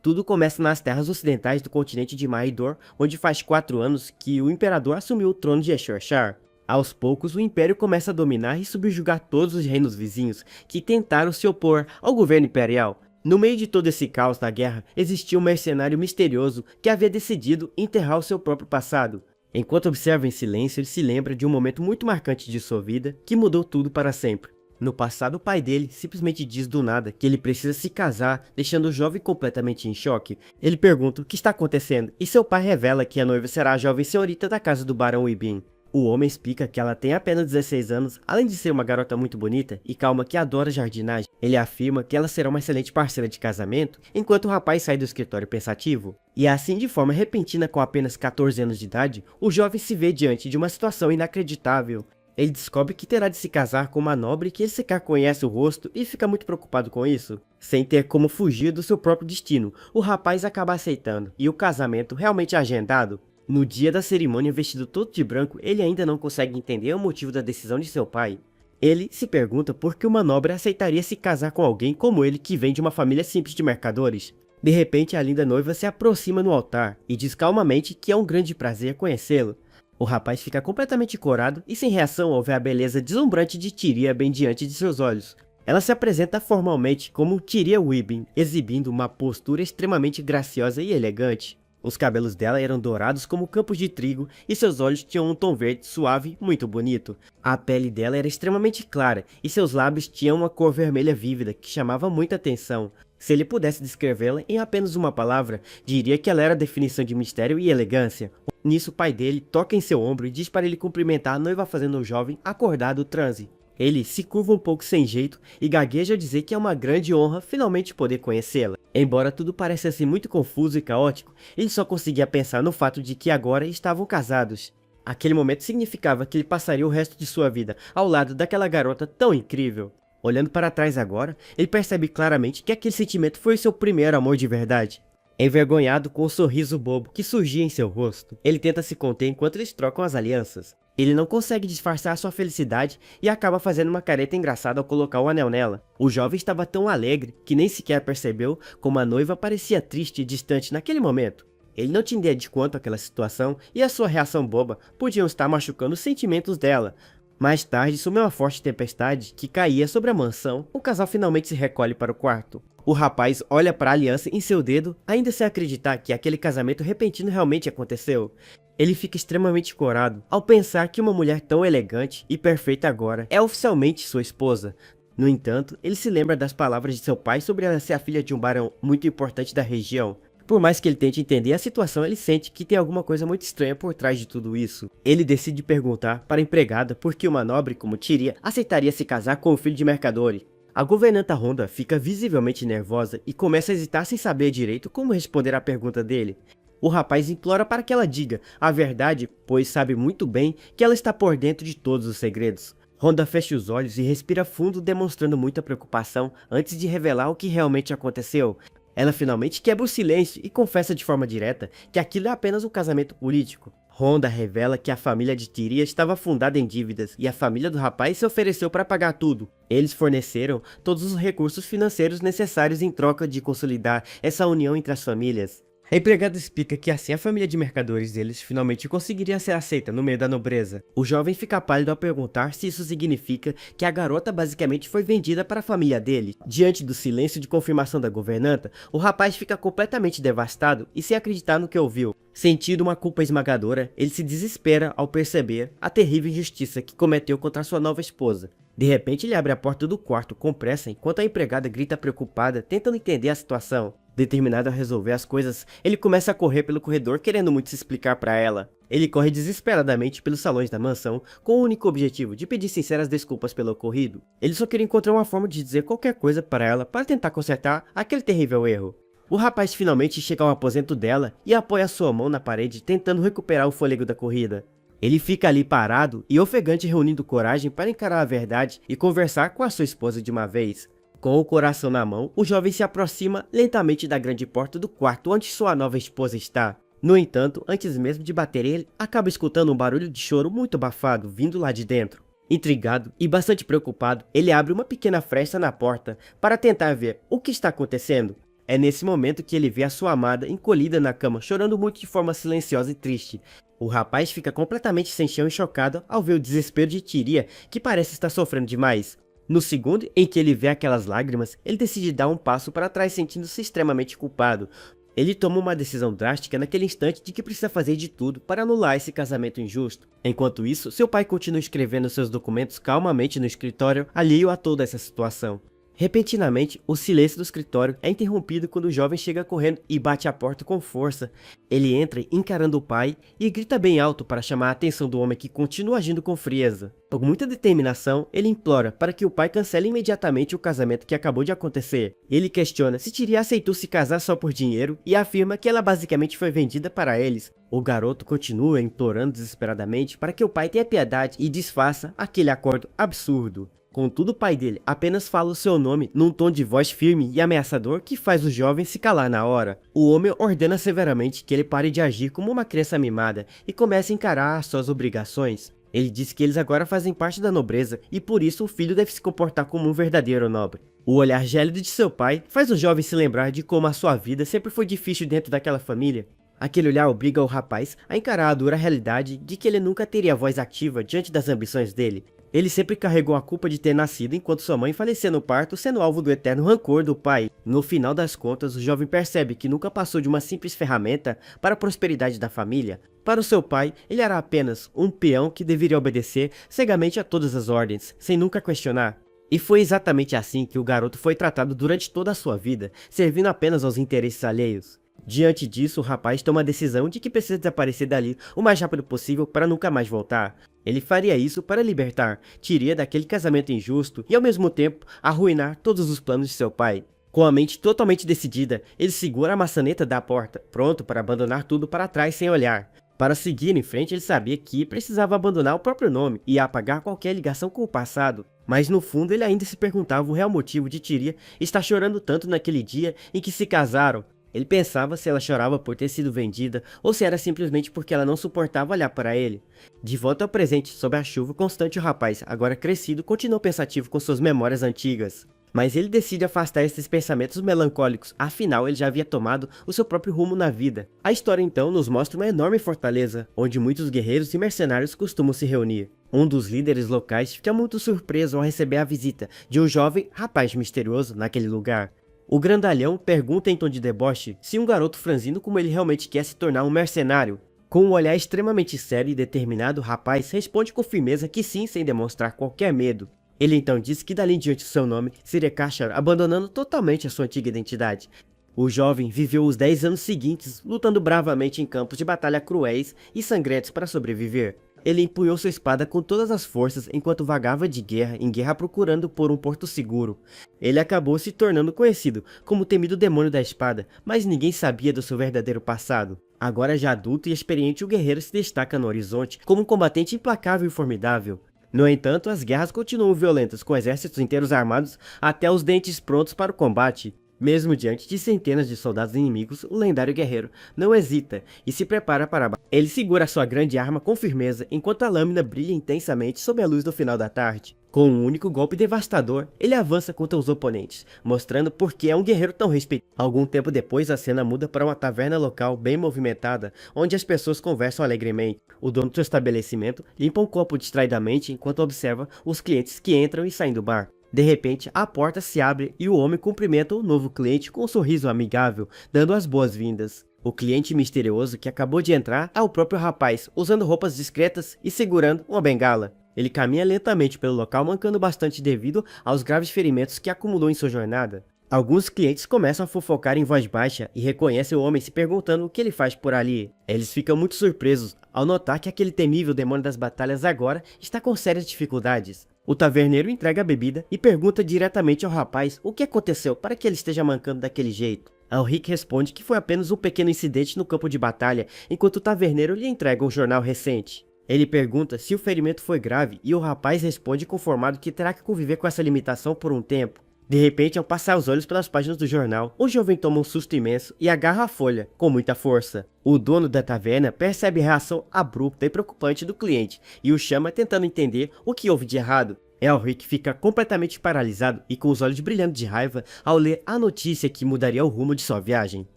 Tudo começa nas terras ocidentais do continente de Maidor, onde faz 4 anos que o imperador assumiu o trono de Ashur-Shar. Aos poucos, o império começa a dominar e subjugar todos os reinos vizinhos que tentaram se opor ao governo imperial. No meio de todo esse caos da guerra, existia um mercenário misterioso que havia decidido enterrar o seu próprio passado. Enquanto observa em silêncio, ele se lembra de um momento muito marcante de sua vida que mudou tudo para sempre. No passado, o pai dele simplesmente diz do nada que ele precisa se casar, deixando o jovem completamente em choque. Ele pergunta o que está acontecendo e seu pai revela que a noiva será a jovem senhorita da casa do Barão Weebin. O homem explica que ela tem apenas 16 anos, além de ser uma garota muito bonita e calma que adora jardinagem. Ele afirma que ela será uma excelente parceira de casamento, enquanto o rapaz sai do escritório pensativo. E assim, de forma repentina, com apenas 14 anos de idade, o jovem se vê diante de uma situação inacreditável. Ele descobre que terá de se casar com uma nobre que ele sequer conhece o rosto e fica muito preocupado com isso. Sem ter como fugir do seu próprio destino, o rapaz acaba aceitando, e o casamento realmente é agendado. No dia da cerimônia, vestido todo de branco, ele ainda não consegue entender o motivo da decisão de seu pai. Ele se pergunta por que uma nobre aceitaria se casar com alguém como ele que vem de uma família simples de mercadores. De repente, a linda noiva se aproxima no altar e diz calmamente que é um grande prazer conhecê-lo. O rapaz fica completamente corado e sem reação ao ver a beleza deslumbrante de Tyria bem diante de seus olhos. Ela se apresenta formalmente como Tyria Weebin, exibindo uma postura extremamente graciosa e elegante. Os cabelos dela eram dourados como campos de trigo e seus olhos tinham um tom verde suave muito bonito. A pele dela era extremamente clara e seus lábios tinham uma cor vermelha vívida que chamava muita atenção. Se ele pudesse descrevê-la em apenas uma palavra, diria que ela era a definição de mistério e elegância. Nisso, o pai dele toca em seu ombro e diz para ele cumprimentar a noiva, fazendo o jovem acordar do transe. Ele se curva um pouco sem jeito e gagueja ao dizer que é uma grande honra finalmente poder conhecê-la. Embora tudo parecesse muito confuso e caótico, ele só conseguia pensar no fato de que agora estavam casados. Aquele momento significava que ele passaria o resto de sua vida ao lado daquela garota tão incrível. Olhando para trás agora, ele percebe claramente que aquele sentimento foi seu primeiro amor de verdade. Envergonhado com o sorriso bobo que surgia em seu rosto, ele tenta se conter enquanto eles trocam as alianças. Ele não consegue disfarçar sua felicidade e acaba fazendo uma careta engraçada ao colocar o anel nela. O jovem estava tão alegre que nem sequer percebeu como a noiva parecia triste e distante naquele momento. Ele não tinha ideia de quanto aquela situação e a sua reação boba podiam estar machucando os sentimentos dela. Mais tarde, sob uma forte tempestade que caía sobre a mansão, o casal finalmente se recolhe para o quarto. O rapaz olha para a aliança em seu dedo, ainda sem acreditar que aquele casamento repentino realmente aconteceu. Ele fica extremamente corado ao pensar que uma mulher tão elegante e perfeita agora é oficialmente sua esposa. No entanto, ele se lembra das palavras de seu pai sobre ela ser a filha de um barão muito importante da região. Por mais que ele tente entender a situação, ele sente que tem alguma coisa muito estranha por trás de tudo isso. Ele decide perguntar para a empregada por que uma nobre como Tyria aceitaria se casar com o filho de mercadores. A governanta Honda fica visivelmente nervosa e começa a hesitar sem saber direito como responder à pergunta dele. O rapaz implora para que ela diga a verdade, pois sabe muito bem que ela está por dentro de todos os segredos. Honda fecha os olhos e respira fundo, demonstrando muita preocupação antes de revelar o que realmente aconteceu. Ela finalmente quebra o silêncio e confessa de forma direta que aquilo é apenas um casamento político. Honda revela que a família de Tyria estava fundada em dívidas e a família do rapaz se ofereceu para pagar tudo. Eles forneceram todos os recursos financeiros necessários em troca de consolidar essa união entre as famílias. A empregada explica que assim a família de mercadores deles finalmente conseguiria ser aceita no meio da nobreza. O jovem fica pálido ao perguntar se isso significa que a garota basicamente foi vendida para a família dele. Diante do silêncio de confirmação da governanta, o rapaz fica completamente devastado e sem acreditar no que ouviu. Sentindo uma culpa esmagadora, ele se desespera ao perceber a terrível injustiça que cometeu contra sua nova esposa. De repente ele abre a porta do quarto com pressa enquanto a empregada grita preocupada, tentando entender a situação. Determinado a resolver as coisas, ele começa a correr pelo corredor querendo muito se explicar para ela. Ele corre desesperadamente pelos salões da mansão com o único objetivo de pedir sinceras desculpas pelo ocorrido. Ele só queria encontrar uma forma de dizer qualquer coisa para ela para tentar consertar aquele terrível erro. O rapaz finalmente chega ao aposento dela e apoia sua mão na parede tentando recuperar o fôlego da corrida. Ele fica ali parado e ofegante, reunindo coragem para encarar a verdade e conversar com a sua esposa de uma vez. Com o coração na mão, o jovem se aproxima lentamente da grande porta do quarto onde sua nova esposa está. No entanto, antes mesmo de bater ele, acaba escutando um barulho de choro muito abafado vindo lá de dentro. Intrigado e bastante preocupado, ele abre uma pequena fresta na porta para tentar ver o que está acontecendo. É nesse momento que ele vê a sua amada encolhida na cama, chorando muito de forma silenciosa e triste. O rapaz fica completamente sem chão e chocado ao ver o desespero de Tyria, que parece estar sofrendo demais. No segundo em que ele vê aquelas lágrimas, ele decide dar um passo para trás, sentindo-se extremamente culpado. Ele toma uma decisão drástica naquele instante de que precisa fazer de tudo para anular esse casamento injusto. Enquanto isso, seu pai continua escrevendo seus documentos calmamente no escritório, alheio a toda essa situação. Repentinamente, o silêncio do escritório é interrompido quando o jovem chega correndo e bate a porta com força. Ele entra encarando o pai e grita bem alto para chamar a atenção do homem, que continua agindo com frieza. Com muita determinação, ele implora para que o pai cancele imediatamente o casamento que acabou de acontecer. Ele questiona se Tyria aceitou se casar só por dinheiro e afirma que ela basicamente foi vendida para eles. O garoto continua implorando desesperadamente para que o pai tenha piedade e desfaça aquele acordo absurdo. Contudo, o pai dele apenas fala o seu nome num tom de voz firme e ameaçador que faz o jovem se calar na hora. O homem ordena severamente que ele pare de agir como uma criança mimada e comece a encarar as suas obrigações. Ele diz que eles agora fazem parte da nobreza e por isso o filho deve se comportar como um verdadeiro nobre. O olhar gélido de seu pai faz o jovem se lembrar de como a sua vida sempre foi difícil dentro daquela família. Aquele olhar obriga o rapaz a encarar a dura realidade de que ele nunca teria voz ativa diante das ambições dele. Ele sempre carregou a culpa de ter nascido enquanto sua mãe falecia no parto, sendo alvo do eterno rancor do pai. No final das contas, o jovem percebe que nunca passou de uma simples ferramenta para a prosperidade da família. Para o seu pai, ele era apenas um peão que deveria obedecer cegamente a todas as ordens, sem nunca questionar. E foi exatamente assim que o garoto foi tratado durante toda a sua vida, servindo apenas aos interesses alheios. Diante disso, o rapaz toma a decisão de que precisa desaparecer dali o mais rápido possível para nunca mais voltar. Ele faria isso para libertar Tyria daquele casamento injusto e ao mesmo tempo arruinar todos os planos de seu pai. Com a mente totalmente decidida, ele segura a maçaneta da porta, pronto para abandonar tudo para trás sem olhar. Para seguir em frente, ele sabia que precisava abandonar o próprio nome e apagar qualquer ligação com o passado. Mas no fundo ele ainda se perguntava o real motivo de Tyria estar chorando tanto naquele dia em que se casaram. Ele pensava se ela chorava por ter sido vendida ou se era simplesmente porque ela não suportava olhar para ele. De volta ao presente, sob a chuva constante, o rapaz, agora crescido, continuou pensativo com suas memórias antigas. Mas ele decide afastar esses pensamentos melancólicos, afinal ele já havia tomado o seu próprio rumo na vida. A história então nos mostra uma enorme fortaleza, onde muitos guerreiros e mercenários costumam se reunir. Um dos líderes locais fica muito surpreso ao receber a visita de um jovem rapaz misterioso naquele lugar. O grandalhão pergunta em tom de deboche se um garoto franzino como ele realmente quer se tornar um mercenário. Com um olhar extremamente sério e determinado, o rapaz responde com firmeza que sim, sem demonstrar qualquer medo. Ele então diz que dali em diante seu nome seria Kashar, abandonando totalmente a sua antiga identidade. O jovem viveu os 10 anos seguintes lutando bravamente em campos de batalha cruéis e sangrentos para sobreviver. Ele empunhou sua espada com todas as forças enquanto vagava de guerra em guerra procurando por um porto seguro. Ele acabou se tornando conhecido como o temido demônio da espada, mas ninguém sabia do seu verdadeiro passado. Agora já adulto e experiente, o guerreiro se destaca no horizonte como um combatente implacável e formidável. No entanto, as guerras continuam violentas, com exércitos inteiros armados até os dentes prontos para o combate. Mesmo diante de centenas de soldados inimigos, o lendário guerreiro não hesita e se prepara para a batalha. Ele segura sua grande arma com firmeza enquanto a lâmina brilha intensamente sob a luz do final da tarde. Com um único golpe devastador, ele avança contra os oponentes, mostrando por que é um guerreiro tão respeitado. Algum tempo depois, a cena muda para uma taverna local bem movimentada, onde as pessoas conversam alegremente. O dono do estabelecimento limpa um copo distraidamente enquanto observa os clientes que entram e saem do bar. De repente, a porta se abre e o homem cumprimenta o novo cliente com um sorriso amigável, dando as boas-vindas. O cliente misterioso que acabou de entrar é o próprio rapaz, usando roupas discretas e segurando uma bengala. Ele caminha lentamente pelo local, mancando bastante devido aos graves ferimentos que acumulou em sua jornada. Alguns clientes começam a fofocar em voz baixa e reconhecem o homem se perguntando o que ele faz por ali. Eles ficam muito surpresos ao notar que aquele temível demônio das batalhas agora está com sérias dificuldades. O taverneiro entrega a bebida e pergunta diretamente ao rapaz o que aconteceu para que ele esteja mancando daquele jeito. Alric responde que foi apenas um pequeno incidente no campo de batalha, enquanto o taverneiro lhe entrega um jornal recente. Ele pergunta se o ferimento foi grave e o rapaz responde conformado que terá que conviver com essa limitação por um tempo. De repente, ao passar os olhos pelas páginas do jornal, o jovem toma um susto imenso e agarra a folha com muita força. O dono da taverna percebe a reação abrupta e preocupante do cliente e o chama tentando entender o que houve de errado. Elric fica completamente paralisado e com os olhos brilhando de raiva ao ler a notícia que mudaria o rumo de sua viagem.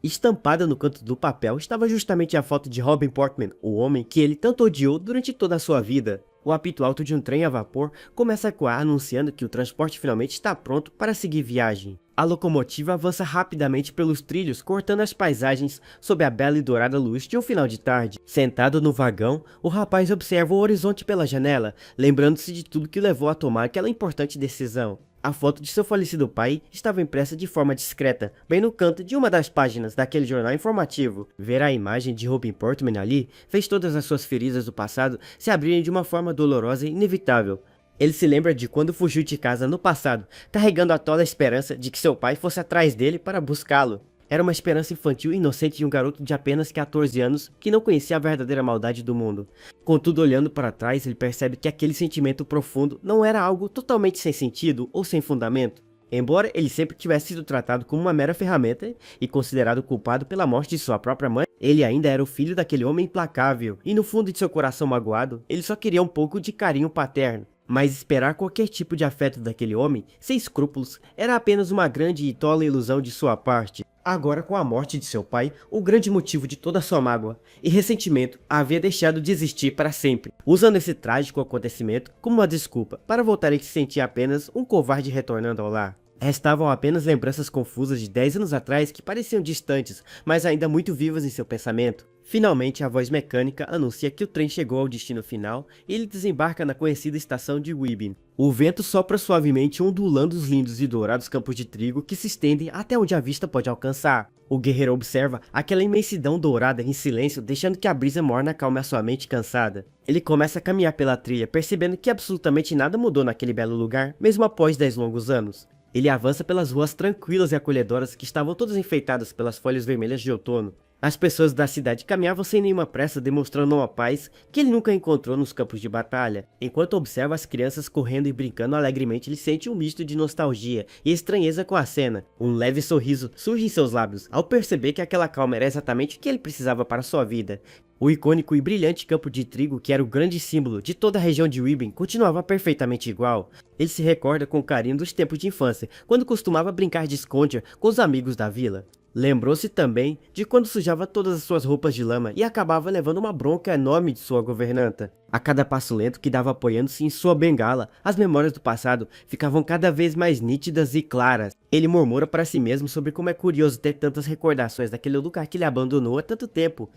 Estampada no canto do papel estava justamente a foto de Robin Portman, o homem que ele tanto odiou durante toda a sua vida. O apito alto de um trem a vapor começa a ecoar anunciando que o transporte finalmente está pronto para seguir viagem. A locomotiva avança rapidamente pelos trilhos, cortando as paisagens sob a bela e dourada luz de um final de tarde. Sentado no vagão, o rapaz observa o horizonte pela janela, lembrando-se de tudo que o levou a tomar aquela importante decisão. A foto de seu falecido pai estava impressa de forma discreta, bem no canto de uma das páginas daquele jornal informativo. Ver a imagem de Robin Portman ali fez todas as suas feridas do passado se abrirem de uma forma dolorosa e inevitável. Ele se lembra de quando fugiu de casa no passado, carregando a tola esperança de que seu pai fosse atrás dele para buscá-lo. Era uma esperança infantil e inocente de um garoto de apenas 14 anos que não conhecia a verdadeira maldade do mundo. Contudo, olhando para trás, ele percebe que aquele sentimento profundo não era algo totalmente sem sentido ou sem fundamento. Embora ele sempre tivesse sido tratado como uma mera ferramenta e considerado culpado pela morte de sua própria mãe, ele ainda era o filho daquele homem implacável, e no fundo de seu coração magoado, ele só queria um pouco de carinho paterno. Mas esperar qualquer tipo de afeto daquele homem, sem escrúpulos, era apenas uma grande e tola ilusão de sua parte. Agora, com a morte de seu pai, o grande motivo de toda sua mágoa e ressentimento havia deixado de existir para sempre, usando esse trágico acontecimento como uma desculpa para voltar a se sentir apenas um covarde retornando ao lar. Restavam apenas lembranças confusas de 10 anos atrás que pareciam distantes, mas ainda muito vivas em seu pensamento. Finalmente, a voz mecânica anuncia que o trem chegou ao destino final e ele desembarca na conhecida estação de Weebin. O vento sopra suavemente, ondulando os lindos e dourados campos de trigo que se estendem até onde a vista pode alcançar. O guerreiro observa aquela imensidão dourada em silêncio, deixando que a brisa morna acalme a sua mente cansada. Ele começa a caminhar pela trilha, percebendo que absolutamente nada mudou naquele belo lugar, mesmo após 10 longos anos. Ele avança pelas ruas tranquilas e acolhedoras que estavam todas enfeitadas pelas folhas vermelhas de outono. As pessoas da cidade caminhavam sem nenhuma pressa, demonstrando uma paz que ele nunca encontrou nos campos de batalha. Enquanto observa as crianças correndo e brincando alegremente, ele sente um misto de nostalgia e estranheza com a cena. Um leve sorriso surge em seus lábios, ao perceber que aquela calma era exatamente o que ele precisava para sua vida. O icônico e brilhante campo de trigo, que era o grande símbolo de toda a região de Weebin, continuava perfeitamente igual. Ele se recorda com carinho dos tempos de infância, quando costumava brincar de esconde com os amigos da vila. Lembrou-se também de quando sujava todas as suas roupas de lama e acabava levando uma bronca enorme de sua governanta. A cada passo lento que dava apoiando-se em sua bengala, as memórias do passado ficavam cada vez mais nítidas e claras. Ele murmura para si mesmo sobre como é curioso ter tantas recordações daquele lugar que ele abandonou há tanto tempo.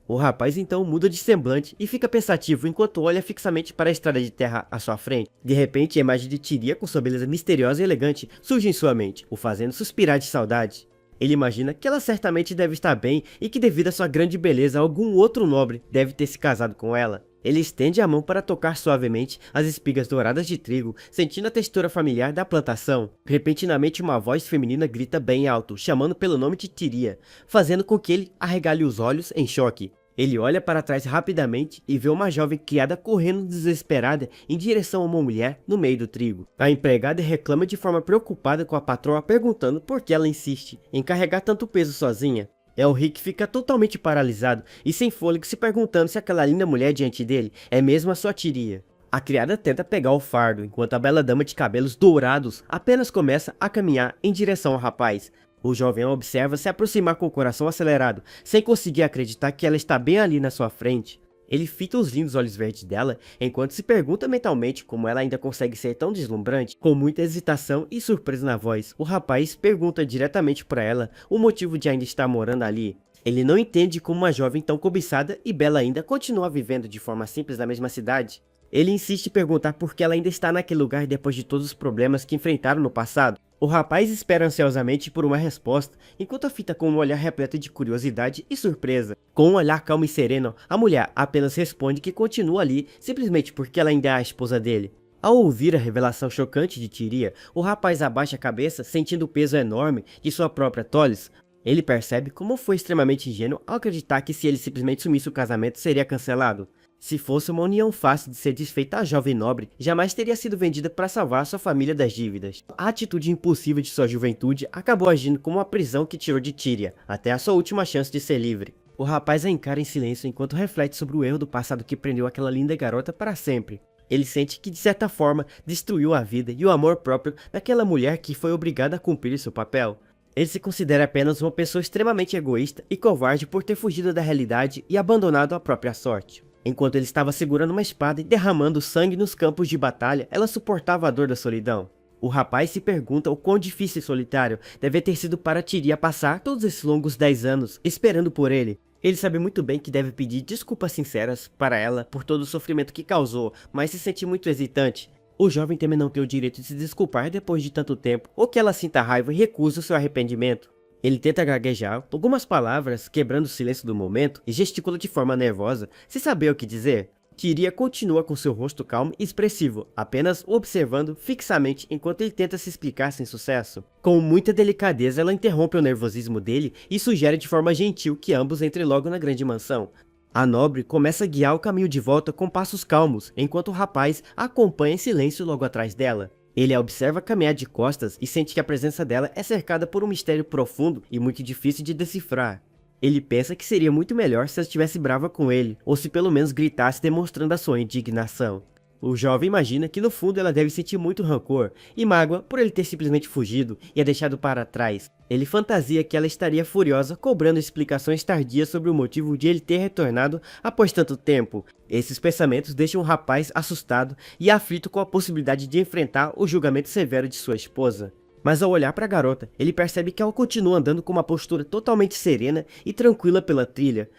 O rapaz então muda de semblante e fica pensativo enquanto olha fixamente para a estrada de terra à sua frente. De repente, a imagem de Tyria com sua beleza misteriosa e elegante surge em sua mente, o fazendo suspirar de saudade. Ele imagina que ela certamente deve estar bem e que, devido à sua grande beleza, algum outro nobre deve ter se casado com ela. Ele estende a mão para tocar suavemente as espigas douradas de trigo, sentindo a textura familiar da plantação. Repentinamente, uma voz feminina grita bem alto, chamando pelo nome de Tyria, fazendo com que ele arregale os olhos em choque. Ele olha para trás rapidamente e vê uma jovem criada correndo desesperada em direção a uma mulher no meio do trigo. A empregada reclama de forma preocupada com a patroa, perguntando por que ela insiste em carregar tanto peso sozinha. Elric fica totalmente paralisado e sem fôlego, se perguntando se aquela linda mulher diante dele é mesmo a sua Tyria. A criada tenta pegar o fardo, enquanto a bela dama de cabelos dourados apenas começa a caminhar em direção ao rapaz. O jovem a observa se aproximar com o coração acelerado, sem conseguir acreditar que ela está bem ali na sua frente. Ele fita os lindos olhos verdes dela, enquanto se pergunta mentalmente como ela ainda consegue ser tão deslumbrante. Com muita hesitação e surpresa na voz, o rapaz pergunta diretamente para ela o motivo de ainda estar morando ali. Ele não entende como uma jovem tão cobiçada e bela ainda continua vivendo de forma simples na mesma cidade. Ele insiste em perguntar por que ela ainda está naquele lugar depois de todos os problemas que enfrentaram no passado. O rapaz espera ansiosamente por uma resposta, enquanto a fita com um olhar repleto de curiosidade e surpresa. Com um olhar calmo e sereno, a mulher apenas responde que continua ali simplesmente porque ela ainda é a esposa dele. Ao ouvir a revelação chocante de Tyria, o rapaz abaixa a cabeça, sentindo o peso enorme de sua própria Tolis. Ele percebe como foi extremamente ingênuo ao acreditar que se ele simplesmente sumisse o casamento seria cancelado. Se fosse uma união fácil de ser desfeita, a jovem nobre jamais teria sido vendida para salvar sua família das dívidas. A atitude impulsiva de sua juventude acabou agindo como uma prisão que tirou de Tyria, até a sua última chance de ser livre. O rapaz a encara em silêncio enquanto reflete sobre o erro do passado que prendeu aquela linda garota para sempre. Ele sente que de certa forma destruiu a vida e o amor próprio daquela mulher que foi obrigada a cumprir seu papel. Ele se considera apenas uma pessoa extremamente egoísta e covarde por ter fugido da realidade e abandonado a própria sorte. Enquanto ele estava segurando uma espada e derramando sangue nos campos de batalha, ela suportava a dor da solidão. O rapaz se pergunta o quão difícil e solitário deve ter sido para Tyria passar todos esses longos 10 anos esperando por ele. Ele sabe muito bem que deve pedir desculpas sinceras para ela por todo o sofrimento que causou, mas se sente muito hesitante. O jovem teme não ter o direito de se desculpar depois de tanto tempo, ou que ela sinta raiva e recusa o seu arrependimento. Ele tenta gaguejar algumas palavras, quebrando o silêncio do momento, e gesticula de forma nervosa, sem saber o que dizer. Tyria continua com seu rosto calmo e expressivo, apenas o observando fixamente enquanto ele tenta se explicar sem sucesso. Com muita delicadeza, ela interrompe o nervosismo dele e sugere de forma gentil que ambos entrem logo na grande mansão. A nobre começa a guiar o caminho de volta com passos calmos, enquanto o rapaz a acompanha em silêncio logo atrás dela. Ele a observa caminhar de costas e sente que a presença dela é cercada por um mistério profundo e muito difícil de decifrar. Ele pensa que seria muito melhor se ela estivesse brava com ele, ou se pelo menos gritasse demonstrando a sua indignação. O jovem imagina que no fundo ela deve sentir muito rancor e mágoa por ele ter simplesmente fugido e a deixado para trás. Ele fantasia que ela estaria furiosa, cobrando explicações tardias sobre o motivo de ele ter retornado após tanto tempo. Esses pensamentos deixam o rapaz assustado e aflito com a possibilidade de enfrentar o julgamento severo de sua esposa. Mas ao olhar para a garota, ele percebe que ela continua andando com uma postura totalmente serena e tranquila pela trilha.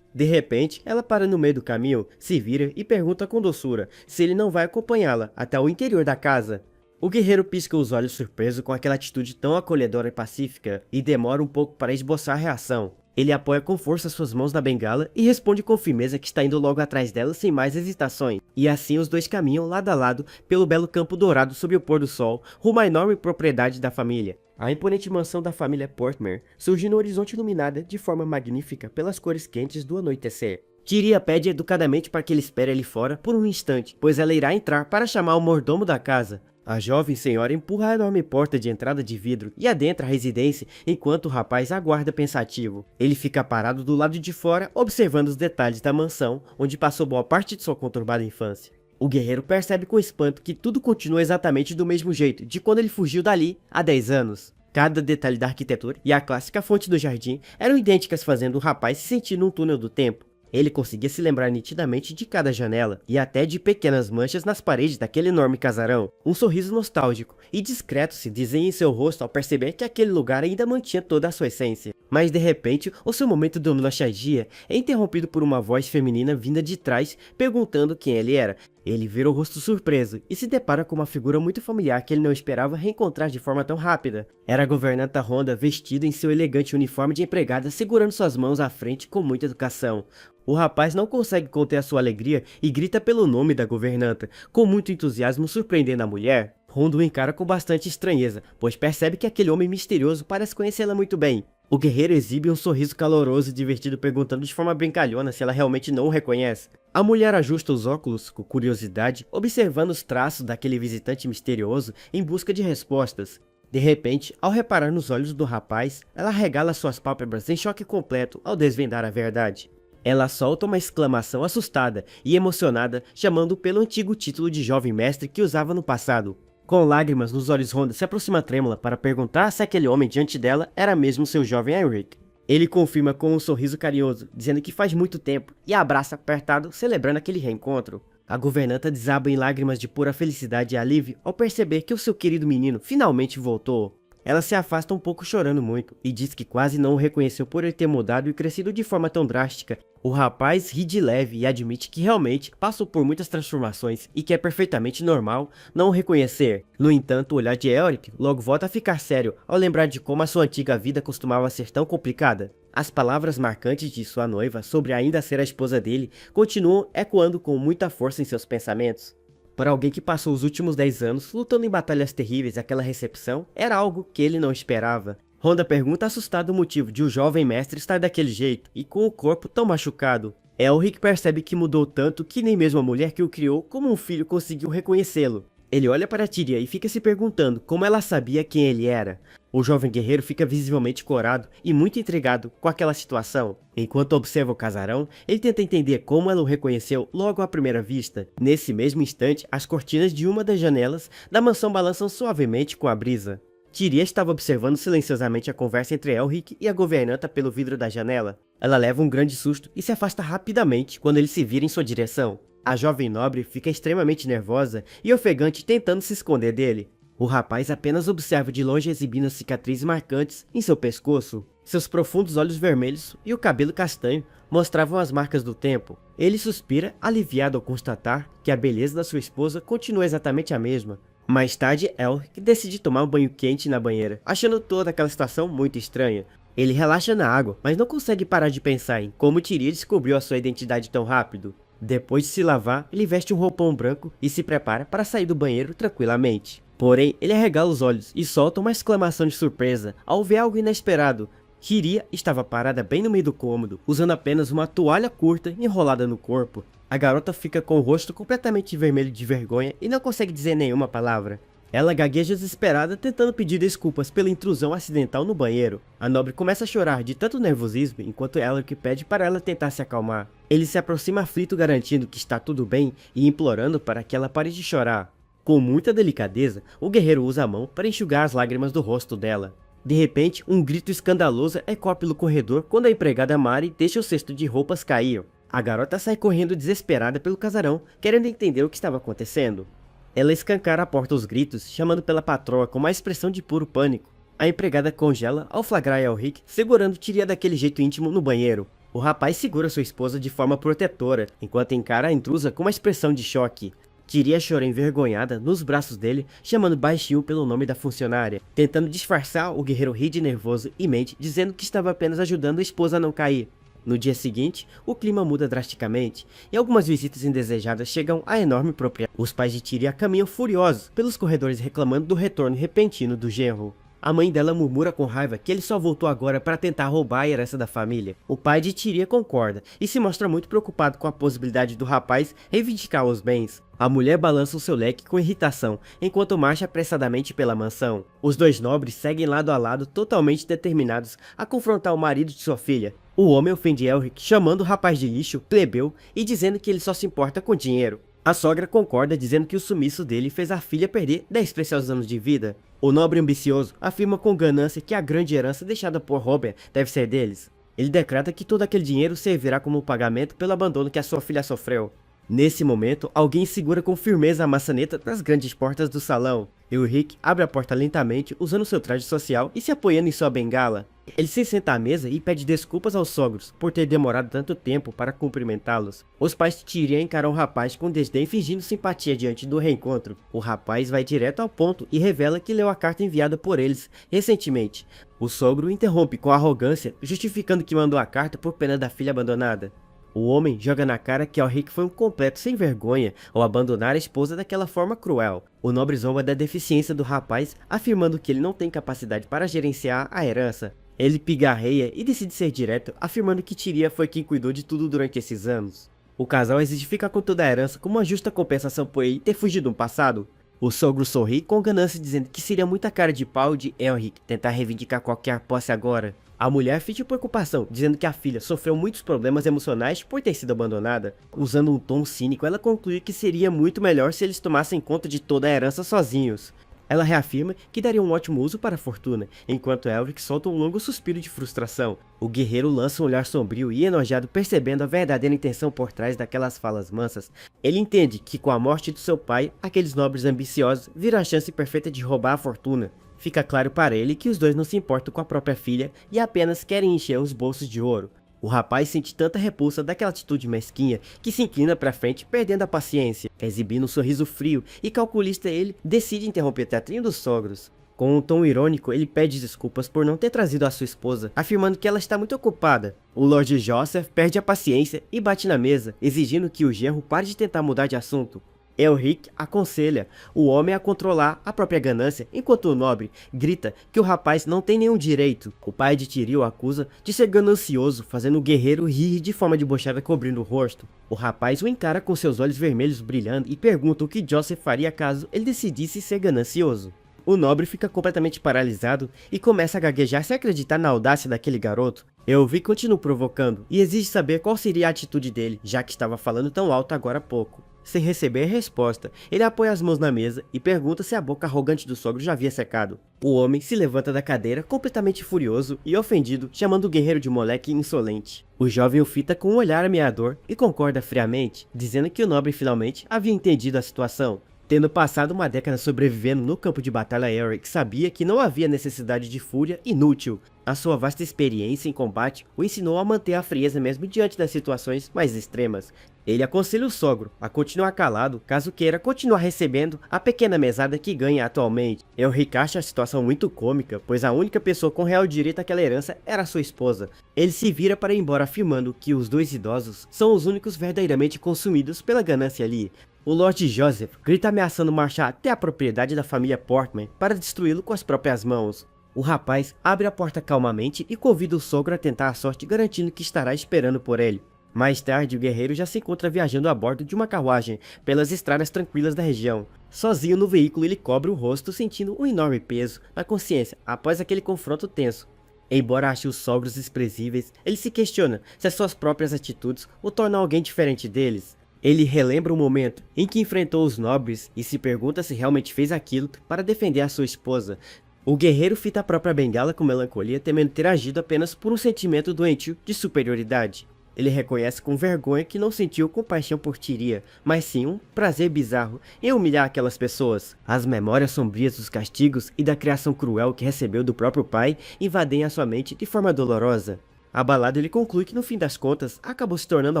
De repente, ela para no meio do caminho, se vira e pergunta com doçura se ele não vai acompanhá-la até o interior da casa. O guerreiro pisca os olhos surpreso com aquela atitude tão acolhedora e pacífica e demora um pouco para esboçar a reação. Ele apoia com força suas mãos na bengala e responde com firmeza que está indo logo atrás dela sem mais hesitações. E assim os dois caminham lado a lado pelo belo campo dourado sob o pôr do sol, rumo à enorme propriedade da família. A imponente mansão da família Portmer surge no horizonte iluminada de forma magnífica pelas cores quentes do anoitecer. Tyria pede educadamente para que ele espere ali fora por um instante, pois ela irá entrar para chamar o mordomo da casa. A jovem senhora empurra a enorme porta de entrada de vidro e adentra a residência enquanto o rapaz aguarda pensativo. Ele fica parado do lado de fora, observando os detalhes da mansão, onde passou boa parte de sua conturbada infância. O guerreiro percebe com espanto que tudo continua exatamente do mesmo jeito de quando ele fugiu dali há 10 anos. Cada detalhe da arquitetura e a clássica fonte do jardim eram idênticas, fazendo o rapaz se sentir num túnel do tempo. Ele conseguia se lembrar nitidamente de cada janela, e até de pequenas manchas nas paredes daquele enorme casarão. Um sorriso nostálgico e discreto se desenha em seu rosto ao perceber que aquele lugar ainda mantinha toda a sua essência. Mas de repente, o seu momento de nostalgia é interrompido por uma voz feminina vinda de trás, perguntando quem ele era. Ele vira o rosto surpreso e se depara com uma figura muito familiar que ele não esperava reencontrar de forma tão rápida. Era a governanta Honda, vestida em seu elegante uniforme de empregada, segurando suas mãos à frente com muita educação. O rapaz não consegue conter a sua alegria e grita pelo nome da governanta, com muito entusiasmo, surpreendendo a mulher. Honda o encara com bastante estranheza, pois percebe que aquele homem misterioso parece conhecê-la muito bem. O guerreiro exibe um sorriso caloroso e divertido, perguntando de forma brincalhona se ela realmente não o reconhece. A mulher ajusta os óculos com curiosidade, observando os traços daquele visitante misterioso em busca de respostas. De repente, ao reparar nos olhos do rapaz, ela regala suas pálpebras em choque completo ao desvendar a verdade. Ela solta uma exclamação assustada e emocionada, chamando pelo antigo título de jovem mestre que usava no passado. Com lágrimas nos olhos, Honda se aproxima trêmula para perguntar se aquele homem diante dela era mesmo seu jovem Henrik. Ele confirma com um sorriso carinhoso, dizendo que faz muito tempo, e a abraça apertado, celebrando aquele reencontro. A governanta desaba em lágrimas de pura felicidade e alívio ao perceber que o seu querido menino finalmente voltou. Ela se afasta um pouco chorando muito, e diz que quase não o reconheceu por ele ter mudado e crescido de forma tão drástica. O rapaz ri de leve e admite que realmente passou por muitas transformações e que é perfeitamente normal não o reconhecer. No entanto, o olhar de Elric logo volta a ficar sério ao lembrar de como a sua antiga vida costumava ser tão complicada. As palavras marcantes de sua noiva sobre ainda ser a esposa dele continuam ecoando com muita força em seus pensamentos. Para alguém que passou os últimos 10 anos lutando em batalhas terríveis, aquela recepção era algo que ele não esperava. Honda pergunta assustado o motivo de o jovem mestre estar daquele jeito e com o corpo tão machucado. Elric percebe que mudou tanto que nem mesmo a mulher que o criou como um filho conseguiu reconhecê-lo. Ele olha para Tyria e fica se perguntando como ela sabia quem ele era. O jovem guerreiro fica visivelmente corado e muito intrigado com aquela situação. Enquanto observa o casarão, ele tenta entender como ela o reconheceu logo à primeira vista. Nesse mesmo instante, as cortinas de uma das janelas da mansão balançam suavemente com a brisa. Tyria estava observando silenciosamente a conversa entre Elric e a governanta pelo vidro da janela. Ela leva um grande susto e se afasta rapidamente quando ele se vira em sua direção. A jovem nobre fica extremamente nervosa e ofegante, tentando se esconder dele. O rapaz apenas observa de longe, exibindo cicatrizes marcantes em seu pescoço. Seus profundos olhos vermelhos e o cabelo castanho mostravam as marcas do tempo. Ele suspira, aliviado ao constatar que a beleza da sua esposa continua exatamente a mesma. Mais tarde, Elric decide tomar um banho quente na banheira, achando toda aquela situação muito estranha. Ele relaxa na água, mas não consegue parar de pensar em como Tyria descobriu a sua identidade tão rápido. Depois de se lavar, ele veste um roupão branco e se prepara para sair do banheiro tranquilamente. Porém, ele arregala os olhos e solta uma exclamação de surpresa ao ver algo inesperado. Tyria estava parada bem no meio do cômodo, usando apenas uma toalha curta enrolada no corpo. A garota fica com o rosto completamente vermelho de vergonha e não consegue dizer nenhuma palavra. Ela gagueja desesperada, tentando pedir desculpas pela intrusão acidental no banheiro. A nobre começa a chorar de tanto nervosismo, enquanto Elric pede para ela tentar se acalmar. Ele se aproxima aflito, garantindo que está tudo bem e implorando para que ela pare de chorar. Com muita delicadeza, o guerreiro usa a mão para enxugar as lágrimas do rosto dela. De repente, um grito escandaloso ecoa pelo corredor quando a empregada Mari deixa o cesto de roupas cair. A garota sai correndo desesperada pelo casarão, querendo entender o que estava acontecendo. Ela escancara a porta aos gritos, chamando pela patroa com uma expressão de puro pânico. A empregada congela ao flagrar Elric segurando Tyria daquele jeito íntimo no banheiro. O rapaz segura sua esposa de forma protetora, enquanto encara a intrusa com uma expressão de choque. Tyria chora envergonhada nos braços dele, chamando baixinho pelo nome da funcionária. Tentando disfarçar, o guerreiro ri de nervoso e mente, dizendo que estava apenas ajudando a esposa a não cair. No dia seguinte, o clima muda drasticamente, e algumas visitas indesejadas chegam à enorme propriedade. Os pais de Tyria caminham furiosos pelos corredores reclamando do retorno repentino do genro. A mãe dela murmura com raiva que ele só voltou agora para tentar roubar a herança da família. O pai de Tyria concorda e se mostra muito preocupado com a possibilidade do rapaz reivindicar os bens. A mulher balança o seu leque com irritação, enquanto marcha apressadamente pela mansão. Os dois nobres seguem lado a lado, totalmente determinados a confrontar o marido de sua filha. O homem ofende Elric, chamando o rapaz de lixo, plebeu, e dizendo que ele só se importa com dinheiro. A sogra concorda, dizendo que o sumiço dele fez a filha perder 10 preciosos anos de vida. O nobre ambicioso afirma com ganância que a grande herança deixada por Robert deve ser deles. Ele decreta que todo aquele dinheiro servirá como pagamento pelo abandono que a sua filha sofreu. Nesse momento, alguém segura com firmeza a maçaneta das grandes portas do salão. Elric abre a porta lentamente, usando seu traje social e se apoiando em sua bengala. Ele se senta à mesa e pede desculpas aos sogros por ter demorado tanto tempo para cumprimentá-los. Os pais de Tyria encaram o rapaz com desdém, fingindo simpatia diante do reencontro. O rapaz vai direto ao ponto e revela que leu a carta enviada por eles recentemente. O sogro interrompe com arrogância, justificando que mandou a carta por pena da filha abandonada. O homem joga na cara que Elric foi um completo sem vergonha ao abandonar a esposa daquela forma cruel. O nobre zomba da deficiência do rapaz, afirmando que ele não tem capacidade para gerenciar a herança. Ele pigarreia e decide ser direto, afirmando que Tyria foi quem cuidou de tudo durante esses anos. O casal exige ficar com toda a herança como uma justa compensação por ele ter fugido no passado. O sogro sorri com ganância, dizendo que seria muita cara de pau de Elric tentar reivindicar qualquer posse agora. A mulher finge preocupação, dizendo que a filha sofreu muitos problemas emocionais por ter sido abandonada. Usando um tom cínico, ela conclui que seria muito melhor se eles tomassem conta de toda a herança sozinhos. Ela reafirma que daria um ótimo uso para a fortuna, enquanto Elric solta um longo suspiro de frustração. O guerreiro lança um olhar sombrio e enojado, percebendo a verdadeira intenção por trás daquelas falas mansas. Ele entende que com a morte do seu pai, aqueles nobres ambiciosos viram a chance perfeita de roubar a fortuna. Fica claro para ele que os dois não se importam com a própria filha e apenas querem encher os bolsos de ouro. O rapaz sente tanta repulsa daquela atitude mesquinha que se inclina para frente, perdendo a paciência. Exibindo um sorriso frio e calculista, ele decide interromper o teatrinho dos sogros. Com um tom irônico, ele pede desculpas por não ter trazido a sua esposa, afirmando que ela está muito ocupada. O Lord Joseph perde a paciência e bate na mesa, exigindo que o genro pare de tentar mudar de assunto. Elric aconselha o homem a controlar a própria ganância, enquanto o nobre grita que o rapaz não tem nenhum direito. O pai de Tyria o acusa de ser ganancioso, fazendo o guerreiro rir de forma debochada, cobrindo o rosto. O rapaz o encara com seus olhos vermelhos brilhando e pergunta o que Joseph faria caso ele decidisse ser ganancioso. O nobre fica completamente paralisado e começa a gaguejar sem acreditar na audácia daquele garoto. Elvi continua provocando e exige saber qual seria a atitude dele, já que estava falando tão alto agora há pouco. Sem receber resposta, ele apoia as mãos na mesa e pergunta se a boca arrogante do sogro já havia secado. O homem se levanta da cadeira completamente furioso e ofendido, chamando o guerreiro de moleque insolente. O jovem o fita com um olhar ameaçador e concorda friamente, dizendo que o nobre finalmente havia entendido a situação. Tendo passado uma década sobrevivendo no campo de batalha, Eric sabia que não havia necessidade de fúria inútil. A sua vasta experiência em combate o ensinou a manter a frieza mesmo diante das situações mais extremas. Ele aconselha o sogro a continuar calado caso queira continuar recebendo a pequena mesada que ganha atualmente. Elric acha a situação muito cômica, pois a única pessoa com real direito àquela herança era sua esposa. Ele se vira para ir embora afirmando que os dois idosos são os únicos verdadeiramente consumidos pela ganância ali. O Lord Joseph grita ameaçando marchar até a propriedade da família Portman para destruí-lo com as próprias mãos. O rapaz abre a porta calmamente e convida o sogro a tentar a sorte, garantindo que estará esperando por ele. Mais tarde, o guerreiro já se encontra viajando a bordo de uma carruagem pelas estradas tranquilas da região. Sozinho no veículo, ele cobre o rosto, sentindo um enorme peso na consciência após aquele confronto tenso. Embora ache os sogros desprezíveis, ele se questiona se as suas próprias atitudes o tornam alguém diferente deles. Ele relembra o momento em que enfrentou os nobres e se pergunta se realmente fez aquilo para defender a sua esposa. O guerreiro fita a própria bengala com melancolia, temendo ter agido apenas por um sentimento doentio de superioridade. Ele reconhece com vergonha que não sentiu compaixão por Tyria, mas sim um prazer bizarro em humilhar aquelas pessoas. As memórias sombrias dos castigos e da criação cruel que recebeu do próprio pai invadem a sua mente de forma dolorosa. Abalado, ele conclui que no fim das contas, acabou se tornando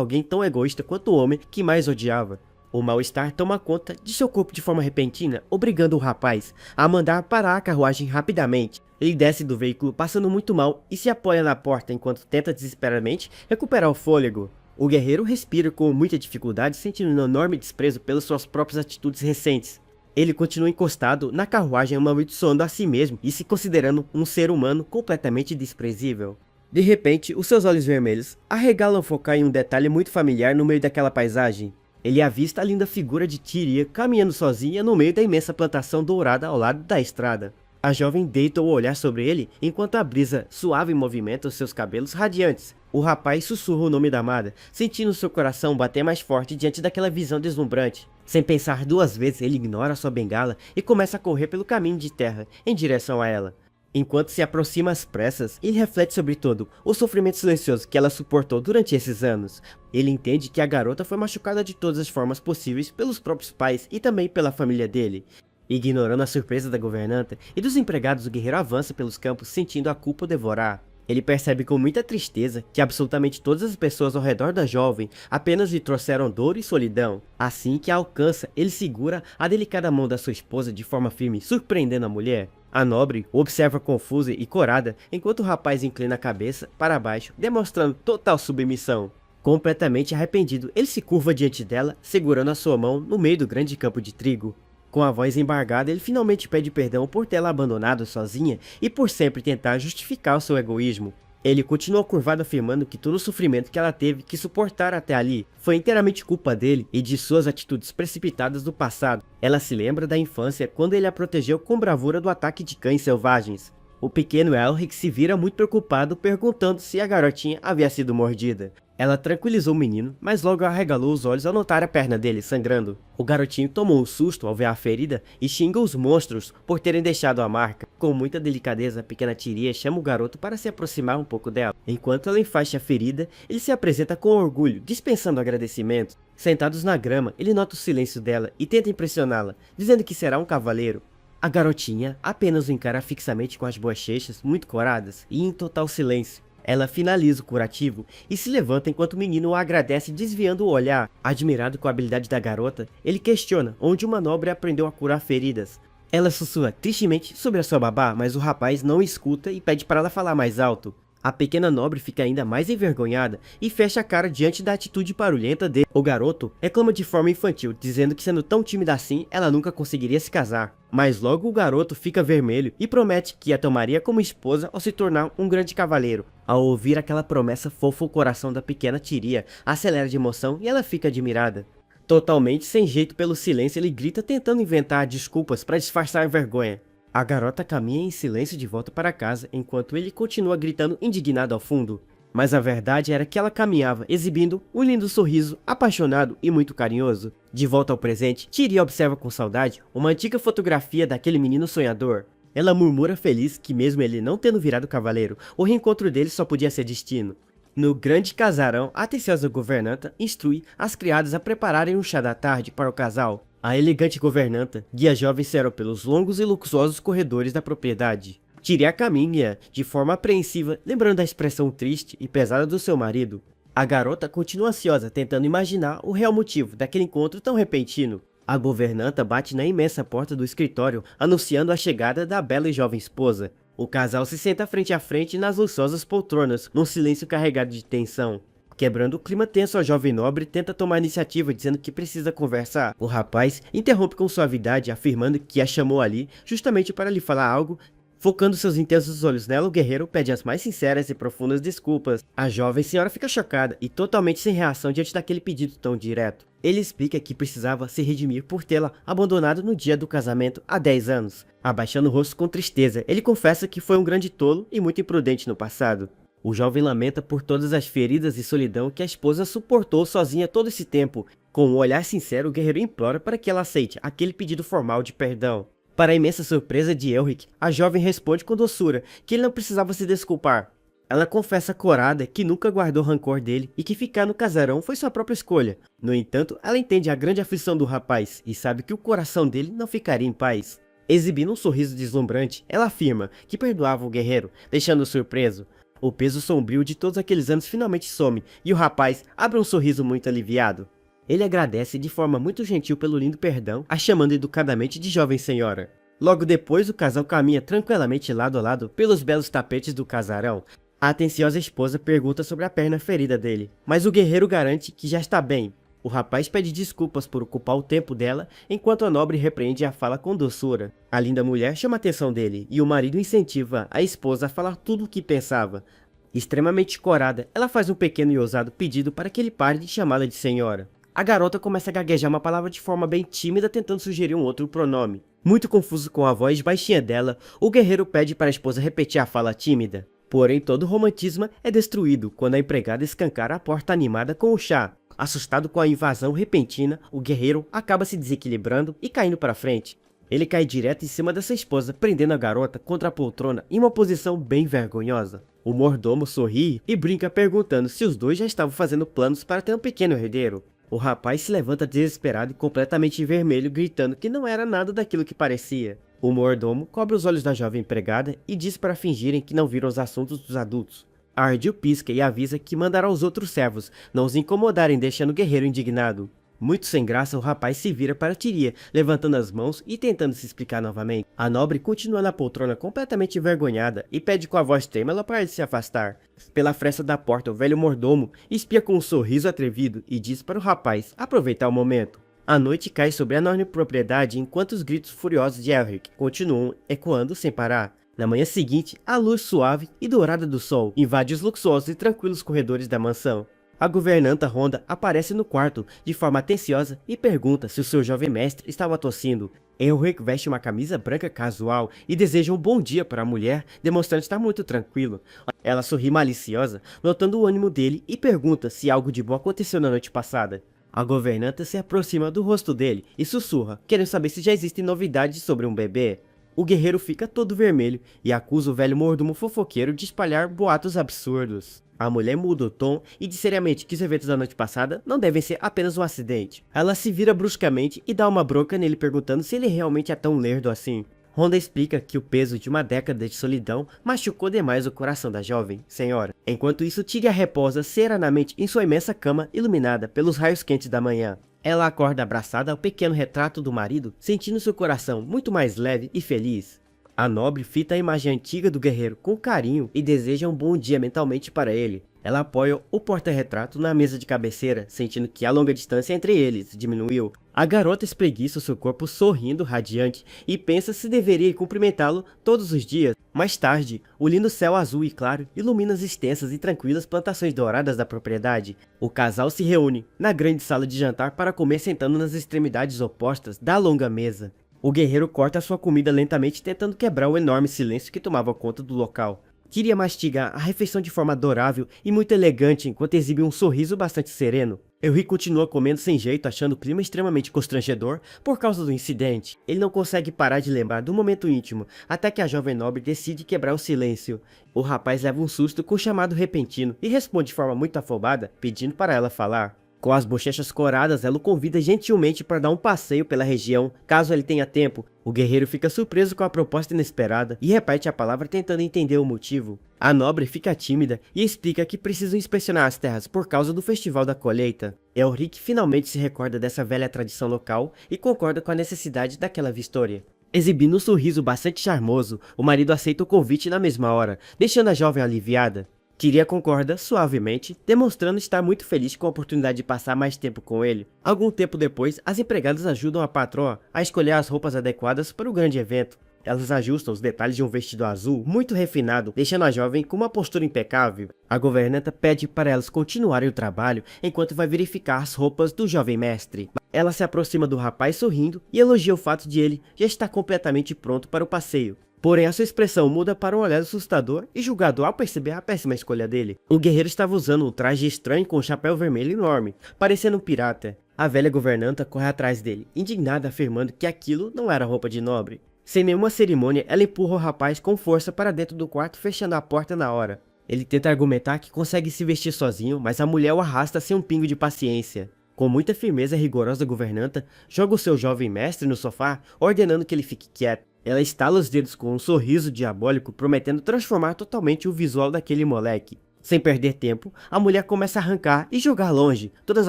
alguém tão egoísta quanto o homem que mais odiava. O mal-estar toma conta de seu corpo de forma repentina, obrigando o rapaz a mandar parar a carruagem rapidamente. Ele desce do veículo passando muito mal e se apoia na porta enquanto tenta desesperadamente recuperar o fôlego. O guerreiro respira com muita dificuldade, sentindo um enorme desprezo pelas suas próprias atitudes recentes. Ele continua encostado na carruagem, amaldiçoando a si mesmo e se considerando um ser humano completamente desprezível. De repente, os seus olhos vermelhos arregalam focar em um detalhe muito familiar no meio daquela paisagem. Ele avista a linda figura de Tyria caminhando sozinha no meio da imensa plantação dourada ao lado da estrada. A jovem deita o olhar sobre ele enquanto a brisa suave movimenta os seus cabelos radiantes. O rapaz sussurra o nome da amada, sentindo seu coração bater mais forte diante daquela visão deslumbrante. Sem pensar duas vezes, ele ignora sua bengala e começa a correr pelo caminho de terra em direção a ela. Enquanto se aproxima às pressas, ele reflete sobre todo o sofrimento silencioso que ela suportou durante esses anos. Ele entende que a garota foi machucada de todas as formas possíveis pelos próprios pais e também pela família dele. Ignorando a surpresa da governanta e dos empregados, o guerreiro avança pelos campos sentindo a culpa o devorar. Ele percebe com muita tristeza que absolutamente todas as pessoas ao redor da jovem apenas lhe trouxeram dor e solidão. Assim que a alcança, ele segura a delicada mão da sua esposa de forma firme, surpreendendo a mulher. A nobre o observa confusa e corada, enquanto o rapaz inclina a cabeça para baixo, demonstrando total submissão. Completamente arrependido, ele se curva diante dela, segurando a sua mão no meio do grande campo de trigo. Com a voz embargada, ele finalmente pede perdão por tê-la abandonado sozinha e por sempre tentar justificar o seu egoísmo. Ele continua curvado, afirmando que todo o sofrimento que ela teve que suportar até ali foi inteiramente culpa dele e de suas atitudes precipitadas do passado. Ela se lembra da infância, quando ele a protegeu com bravura do ataque de cães selvagens. O pequeno Elric se vira muito preocupado, perguntando se a garotinha havia sido mordida. Ela tranquilizou o menino, mas logo arregalou os olhos ao notar a perna dele sangrando. O garotinho tomou um susto ao ver a ferida e xinga os monstros por terem deixado a marca. Com muita delicadeza, a pequena Tyria chama o garoto para se aproximar um pouco dela. Enquanto ela enfaixa a ferida, ele se apresenta com orgulho, dispensando agradecimentos. Sentados na grama, ele nota o silêncio dela e tenta impressioná-la, dizendo que será um cavaleiro. A garotinha apenas o encara fixamente com as bochechas muito coradas e em total silêncio. Ela finaliza o curativo e se levanta enquanto o menino o agradece, desviando o olhar. Admirado com a habilidade da garota, ele questiona onde uma nobre aprendeu a curar feridas. Ela sussurra tristemente sobre a sua babá, mas o rapaz não escuta e pede para ela falar mais alto. A pequena nobre fica ainda mais envergonhada e fecha a cara diante da atitude barulhenta dele. O garoto reclama de forma infantil, dizendo que sendo tão tímida assim, ela nunca conseguiria se casar. Mas logo o garoto fica vermelho e promete que a tomaria como esposa ao se tornar um grande cavaleiro. Ao ouvir aquela promessa fofa, o coração da pequena Tyria acelera de emoção e ela fica admirada. Totalmente sem jeito pelo silêncio, ele grita tentando inventar desculpas para disfarçar a vergonha. A garota caminha em silêncio de volta para casa, enquanto ele continua gritando indignado ao fundo. Mas a verdade era que ela caminhava, exibindo um lindo sorriso, apaixonado e muito carinhoso. De volta ao presente, Tyrion observa com saudade uma antiga fotografia daquele menino sonhador. Ela murmura feliz que mesmo ele não tendo virado cavaleiro, o reencontro dele só podia ser destino. No grande casarão, a atenciosa governanta instrui as criadas a prepararem um chá da tarde para o casal. A elegante governanta guia a jovem Cero pelos longos e luxuosos corredores da propriedade. Tyrion caminha de forma apreensiva, lembrando da expressão triste e pesada do seu marido. A garota continua ansiosa, tentando imaginar o real motivo daquele encontro tão repentino. A governanta bate na imensa porta do escritório, anunciando a chegada da bela e jovem esposa. O casal se senta frente a frente nas luxuosas poltronas, num silêncio carregado de tensão. Quebrando o clima tenso, a jovem nobre tenta tomar iniciativa, dizendo que precisa conversar. O rapaz interrompe com suavidade, afirmando que a chamou ali justamente para lhe falar algo. Focando seus intensos olhos nela, o guerreiro pede as mais sinceras e profundas desculpas. A jovem senhora fica chocada e totalmente sem reação diante daquele pedido tão direto. Ele explica que precisava se redimir por tê-la abandonado no dia do casamento há 10 anos. Abaixando o rosto com tristeza, ele confessa que foi um grande tolo e muito imprudente no passado. O jovem lamenta por todas as feridas e solidão que a esposa suportou sozinha todo esse tempo. Com um olhar sincero, o guerreiro implora para que ela aceite aquele pedido formal de perdão. Para a imensa surpresa de Elric, a jovem responde com doçura que ele não precisava se desculpar. Ela confessa corada que nunca guardou rancor dele e que ficar no casarão foi sua própria escolha. No entanto, ela entende a grande aflição do rapaz e sabe que o coração dele não ficaria em paz. Exibindo um sorriso deslumbrante, ela afirma que perdoava o guerreiro, deixando-o surpreso. O peso sombrio de todos aqueles anos finalmente some e o rapaz abre um sorriso muito aliviado. Ele agradece de forma muito gentil pelo lindo perdão, a chamando educadamente de jovem senhora. Logo depois, o casal caminha tranquilamente lado a lado pelos belos tapetes do casarão. A atenciosa esposa pergunta sobre a perna ferida dele, mas o guerreiro garante que já está bem. O rapaz pede desculpas por ocupar o tempo dela, enquanto a nobre repreende a fala com doçura. A linda mulher chama a atenção dele, e o marido incentiva a esposa a falar tudo o que pensava. Extremamente corada, ela faz um pequeno e ousado pedido para que ele pare de chamá-la de senhora. A garota começa a gaguejar uma palavra de forma bem tímida, tentando sugerir um outro pronome. Muito confuso com a voz baixinha dela, o guerreiro pede para a esposa repetir a fala tímida. Porém, todo o romantismo é destruído quando a empregada escancara a porta animada com o chá. Assustado com a invasão repentina, o guerreiro acaba se desequilibrando e caindo para frente. Ele cai direto em cima dessa esposa, prendendo a garota contra a poltrona em uma posição bem vergonhosa. O mordomo sorri e brinca perguntando se os dois já estavam fazendo planos para ter um pequeno herdeiro. O rapaz se levanta desesperado e completamente vermelho, gritando que não era nada daquilo que parecia. O mordomo cobre os olhos da jovem empregada e diz para fingirem que não viram os assuntos dos adultos. Ardil pisca e avisa que mandará os outros servos não os incomodarem, deixando o guerreiro indignado. Muito sem graça, o rapaz se vira para Tyrion, levantando as mãos e tentando se explicar novamente. A nobre continua na poltrona completamente envergonhada e pede com a voz trêmula para ele se afastar. Pela fresta da porta, o velho mordomo espia com um sorriso atrevido e diz para o rapaz aproveitar o momento. A noite cai sobre a enorme propriedade enquanto os gritos furiosos de Elric continuam ecoando sem parar. Na manhã seguinte, a luz suave e dourada do sol invade os luxuosos e tranquilos corredores da mansão. A governanta Ronda aparece no quarto de forma atenciosa e pergunta se o seu jovem mestre estava tossindo. Elric veste uma camisa branca casual e deseja um bom dia para a mulher, demonstrando estar muito tranquilo. Ela sorri maliciosa, notando o ânimo dele e pergunta se algo de bom aconteceu na noite passada. A governanta se aproxima do rosto dele e sussurra, querendo saber se já existem novidades sobre um bebê. O guerreiro fica todo vermelho e acusa o velho mordomo fofoqueiro de espalhar boatos absurdos. A mulher muda o tom e diz seriamente que os eventos da noite passada não devem ser apenas um acidente. Ela se vira bruscamente e dá uma bronca nele perguntando se ele realmente é tão lerdo assim. Ronda explica que o peso de uma década de solidão machucou demais o coração da jovem senhora. Enquanto isso, Tyrion reposa serenamente em sua imensa cama iluminada pelos raios quentes da manhã. Ela acorda abraçada ao pequeno retrato do marido, sentindo seu coração muito mais leve e feliz. A nobre fita a imagem antiga do guerreiro com carinho e deseja um bom dia mentalmente para ele. Ela apoia o porta-retrato na mesa de cabeceira, sentindo que a longa distância entre eles diminuiu. A garota espreguiça o seu corpo sorrindo, radiante, e pensa se deveria cumprimentá-lo todos os dias. Mais tarde, o lindo céu azul e claro ilumina as extensas e tranquilas plantações douradas da propriedade. O casal se reúne na grande sala de jantar para comer sentando nas extremidades opostas da longa mesa. O guerreiro corta sua comida lentamente, tentando quebrar o enorme silêncio que tomava conta do local. Queria mastigar a refeição de forma adorável e muito elegante enquanto exibe um sorriso bastante sereno. Elric continua comendo sem jeito, achando o clima extremamente constrangedor por causa do incidente. Ele não consegue parar de lembrar do momento íntimo, até que a jovem nobre decide quebrar o silêncio. O rapaz leva um susto com um chamado repentino e responde de forma muito afobada, pedindo para ela falar. Com as bochechas coradas, ela o convida gentilmente para dar um passeio pela região, caso ele tenha tempo. O guerreiro fica surpreso com a proposta inesperada e repete a palavra tentando entender o motivo. A nobre fica tímida e explica que precisam inspecionar as terras por causa do festival da colheita. Elric finalmente se recorda dessa velha tradição local e concorda com a necessidade daquela vitória. Exibindo um sorriso bastante charmoso, o marido aceita o convite na mesma hora, deixando a jovem aliviada. Tyria concorda suavemente, demonstrando estar muito feliz com a oportunidade de passar mais tempo com ele. Algum tempo depois, as empregadas ajudam a patroa a escolher as roupas adequadas para o grande evento. Elas ajustam os detalhes de um vestido azul muito refinado, deixando a jovem com uma postura impecável. A governanta pede para elas continuarem o trabalho enquanto vai verificar as roupas do jovem mestre. Ela se aproxima do rapaz sorrindo e elogia o fato de ele já estar completamente pronto para o passeio. Porém, a sua expressão muda para um olhar assustador e julgador ao perceber a péssima escolha dele. O guerreiro estava usando um traje estranho com um chapéu vermelho enorme, parecendo um pirata. A velha governanta corre atrás dele, indignada, afirmando que aquilo não era roupa de nobre. Sem nenhuma cerimônia, ela empurra o rapaz com força para dentro do quarto, fechando a porta na hora. Ele tenta argumentar que consegue se vestir sozinho, mas a mulher o arrasta sem um pingo de paciência. Com muita firmeza, a rigorosa governanta joga o seu jovem mestre no sofá, ordenando que ele fique quieto. Ela estala os dedos com um sorriso diabólico, prometendo transformar totalmente o visual daquele moleque. Sem perder tempo, a mulher começa a arrancar e jogar longe todas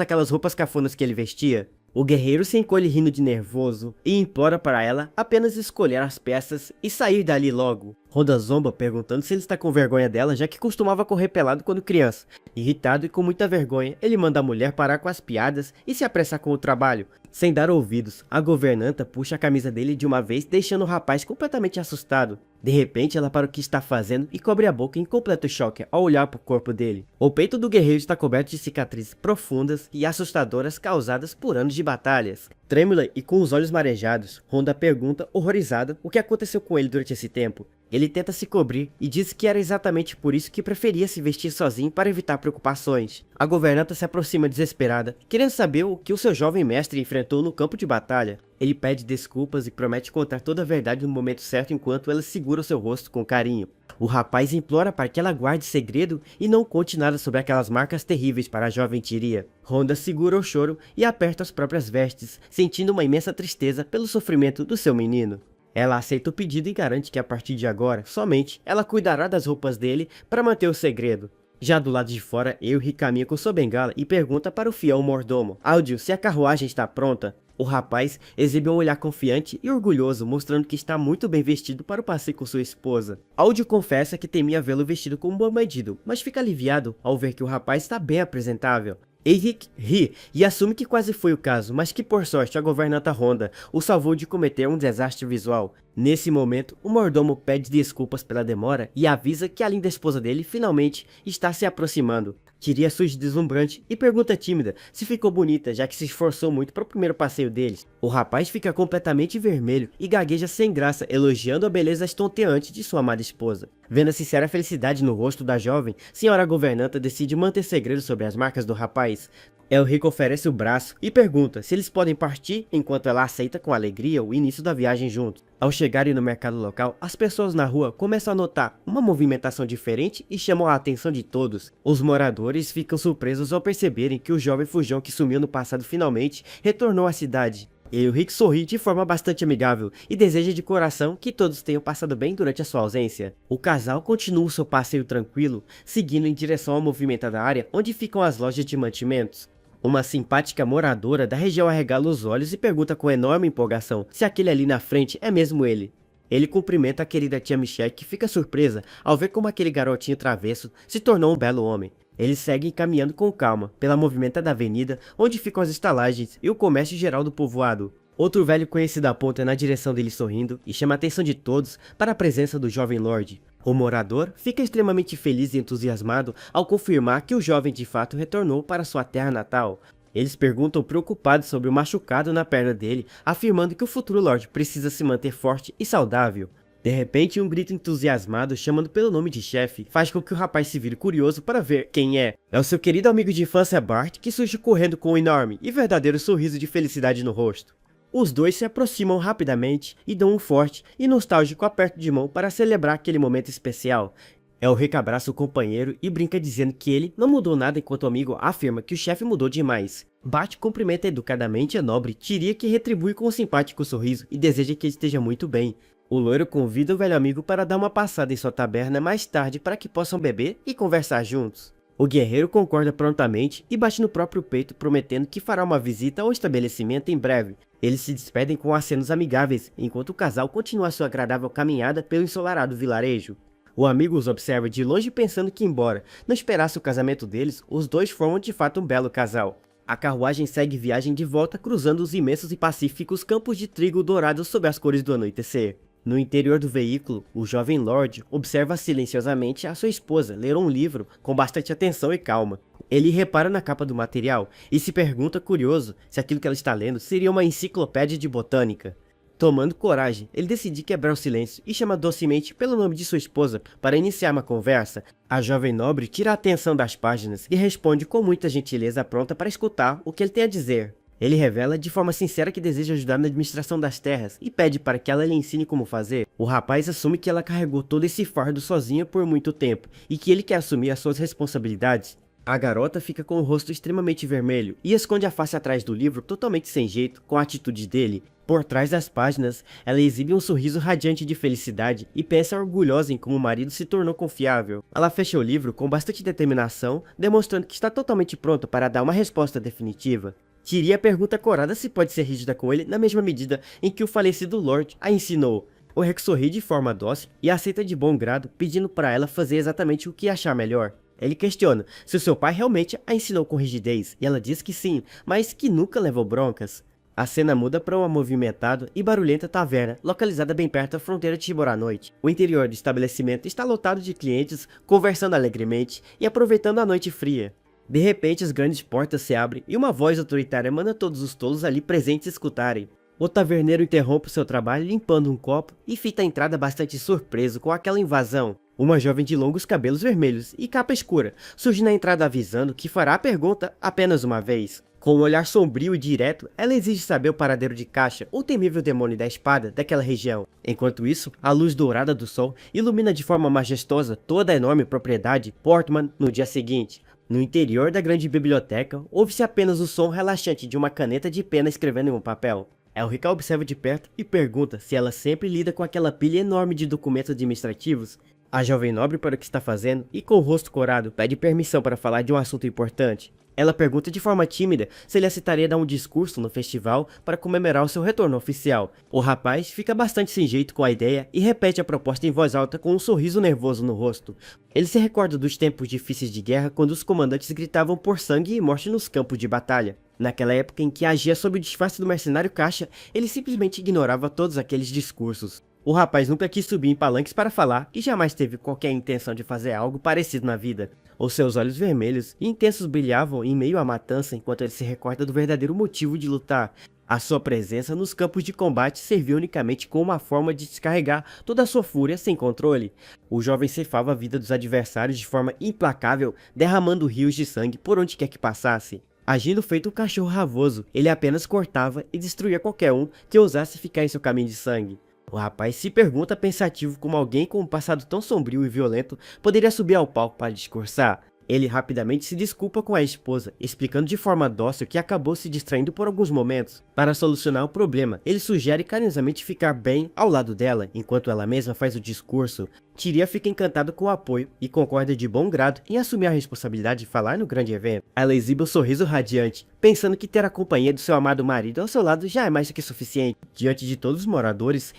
aquelas roupas cafonas que ele vestia. O guerreiro se encolhe rindo de nervoso e implora para ela apenas escolher as peças e sair dali logo. Honda zomba perguntando se ele está com vergonha dela, já que costumava correr pelado quando criança. Irritado e com muita vergonha, ele manda a mulher parar com as piadas e se apressar com o trabalho. Sem dar ouvidos, a governanta puxa a camisa dele de uma vez, deixando o rapaz completamente assustado. De repente, ela para o que está fazendo e cobre a boca em completo choque ao olhar para o corpo dele. O peito do guerreiro está coberto de cicatrizes profundas e assustadoras causadas por anos de batalhas. Trêmula e com os olhos marejados, Honda pergunta, horrorizada, o que aconteceu com ele durante esse tempo. Ele tenta se cobrir e diz que era exatamente por isso que preferia se vestir sozinho para evitar preocupações. A governanta se aproxima desesperada, querendo saber o que o seu jovem mestre enfrentou no campo de batalha. Ele pede desculpas e promete contar toda a verdade no momento certo enquanto ela segura o seu rosto com carinho. O rapaz implora para que ela guarde segredo e não conte nada sobre aquelas marcas terríveis para a jovem Tyria. Honda segura o choro e aperta as próprias vestes, sentindo uma imensa tristeza pelo sofrimento do seu menino. Ela aceita o pedido e garante que a partir de agora, somente, ela cuidará das roupas dele para manter o segredo. Já do lado de fora, Elric caminha com sua bengala e pergunta para o fiel mordomo, Áudio, se a carruagem está pronta. O rapaz exibe um olhar confiante e orgulhoso, mostrando que está muito bem vestido para o passeio com sua esposa. Áudio confessa que temia vê-lo vestido como um bom bandido, mas fica aliviado ao ver que o rapaz está bem apresentável. Elric ri e assume que quase foi o caso, mas que por sorte a governanta Honda o salvou de cometer um desastre visual. Nesse momento, o mordomo pede desculpas pela demora e avisa que a linda esposa dele finalmente está se aproximando. Tyria surge deslumbrante e pergunta tímida se ficou bonita, já que se esforçou muito para o primeiro passeio deles. O rapaz fica completamente vermelho e gagueja sem graça, elogiando a beleza estonteante de sua amada esposa. Vendo a sincera felicidade no rosto da jovem, senhora governanta decide manter segredo sobre as marcas do rapaz. Elric oferece o braço e pergunta se eles podem partir, enquanto ela aceita com alegria o início da viagem juntos. Ao chegarem no mercado local, as pessoas na rua começam a notar uma movimentação diferente e chamam a atenção de todos. Os moradores ficam surpresos ao perceberem que o jovem fujão que sumiu no passado finalmente retornou à cidade. Elric sorri de forma bastante amigável e deseja de coração que todos tenham passado bem durante a sua ausência. O casal continua o seu passeio tranquilo, seguindo em direção à movimentada área onde ficam as lojas de mantimentos. Uma simpática moradora da região arregala os olhos e pergunta com enorme empolgação se aquele ali na frente é mesmo ele. Ele cumprimenta a querida tia Michelle, que fica surpresa ao ver como aquele garotinho travesso se tornou um belo homem. Eles seguem caminhando com calma pela movimentada avenida onde ficam as estalagens e o comércio geral do povoado. Outro velho conhecido aponta na direção dele sorrindo e chama a atenção de todos para a presença do jovem lord. O morador fica extremamente feliz e entusiasmado ao confirmar que o jovem de fato retornou para sua terra natal. Eles perguntam preocupados sobre o machucado na perna dele, afirmando que o futuro Lorde precisa se manter forte e saudável. De repente, um grito entusiasmado chamando pelo nome de chefe faz com que o rapaz se vire curioso para ver quem é. É o seu querido amigo de infância Bart, que surge correndo com um enorme e verdadeiro sorriso de felicidade no rosto. Os dois se aproximam rapidamente e dão um forte e nostálgico aperto de mão para celebrar aquele momento especial. Elric abraça o companheiro e brinca dizendo que ele não mudou nada enquanto o amigo afirma que o chefe mudou demais. Bart cumprimenta educadamente a nobre Tyria, que retribui com um simpático sorriso e deseja que ele esteja muito bem. O loiro convida o velho amigo para dar uma passada em sua taberna mais tarde para que possam beber e conversar juntos. O guerreiro concorda prontamente e bate no próprio peito, prometendo que fará uma visita ao estabelecimento em breve. Eles se despedem com acenos amigáveis, enquanto o casal continua sua agradável caminhada pelo ensolarado vilarejo. O amigo os observa de longe pensando que, embora não esperasse o casamento deles, os dois formam de fato um belo casal. A carruagem segue viagem de volta, cruzando os imensos e pacíficos campos de trigo dourados sob as cores do anoitecer. No interior do veículo, o jovem Lord observa silenciosamente a sua esposa ler um livro com bastante atenção e calma. Ele repara na capa do material e se pergunta curioso se aquilo que ela está lendo seria uma enciclopédia de botânica. Tomando coragem, ele decide quebrar o silêncio e chama docemente pelo nome de sua esposa para iniciar uma conversa. A jovem nobre tira a atenção das páginas e responde com muita gentileza, pronta para escutar o que ele tem a dizer. Ele revela de forma sincera que deseja ajudar na administração das terras e pede para que ela lhe ensine como fazer. O rapaz assume que ela carregou todo esse fardo sozinha por muito tempo e que ele quer assumir as suas responsabilidades. A garota fica com o rosto extremamente vermelho e esconde a face atrás do livro totalmente sem jeito com a atitude dele. Por trás das páginas, ela exibe um sorriso radiante de felicidade e pensa orgulhosa em como o marido se tornou confiável. Ela fecha o livro com bastante determinação, demonstrando que está totalmente pronta para dar uma resposta definitiva. Tyria pergunta corada se pode ser rígida com ele na mesma medida em que o falecido Lord a ensinou. O Rex sorri de forma dócil e aceita de bom grado, pedindo para ela fazer exatamente o que achar melhor. Ele questiona se o seu pai realmente a ensinou com rigidez, e ela diz que sim, mas que nunca levou broncas. A cena muda para uma movimentada e barulhenta taverna, localizada bem perto da fronteira de Tibor à noite. O interior do estabelecimento está lotado de clientes, conversando alegremente e aproveitando a noite fria. De repente, as grandes portas se abrem e uma voz autoritária manda todos os tolos ali presentes escutarem. O taverneiro interrompe seu trabalho limpando um copo e fita a entrada bastante surpreso com aquela invasão. Uma jovem de longos cabelos vermelhos e capa escura surge na entrada avisando que fará a pergunta apenas uma vez. Com um olhar sombrio e direto, ela exige saber o paradeiro de Caixa, o temível demônio da espada daquela região. Enquanto isso, a luz dourada do sol ilumina de forma majestosa toda a enorme propriedade Portman no dia seguinte. No interior da grande biblioteca, ouve-se apenas o som relaxante de uma caneta de pena escrevendo em um papel. Elric a observa de perto e pergunta se ela sempre lida com aquela pilha enorme de documentos administrativos. A jovem nobre para o que está fazendo e com o rosto corado pede permissão para falar de um assunto importante. Ela pergunta de forma tímida se ele aceitaria dar um discurso no festival para comemorar o seu retorno oficial. O rapaz fica bastante sem jeito com a ideia e repete a proposta em voz alta com um sorriso nervoso no rosto. Ele se recorda dos tempos difíceis de guerra quando os comandantes gritavam por sangue e morte nos campos de batalha. Naquela época em que agia sob o disfarce do mercenário Caixa, ele simplesmente ignorava todos aqueles discursos. O rapaz nunca quis subir em palanques para falar e jamais teve qualquer intenção de fazer algo parecido na vida. Os seus olhos vermelhos e intensos brilhavam em meio à matança enquanto ele se recorda do verdadeiro motivo de lutar. A sua presença nos campos de combate serviu unicamente como uma forma de descarregar toda a sua fúria sem controle. O jovem ceifava a vida dos adversários de forma implacável, derramando rios de sangue por onde quer que passasse. Agindo feito um cachorro ravoso, ele apenas cortava e destruía qualquer um que ousasse ficar em seu caminho de sangue. O rapaz se pergunta pensativo como alguém com um passado tão sombrio e violento poderia subir ao palco para discursar. Ele rapidamente se desculpa com a esposa, explicando de forma dócil que acabou se distraindo por alguns momentos. Para solucionar o problema, ele sugere carinhosamente ficar bem ao lado dela, enquanto ela mesma faz o discurso. Tyria fica encantada com o apoio e concorda de bom grado em assumir a responsabilidade de falar no grande evento. Ela exibe um sorriso radiante, pensando que ter a companhia do seu amado marido ao seu lado já é mais do que suficiente. Diante de todos os moradores,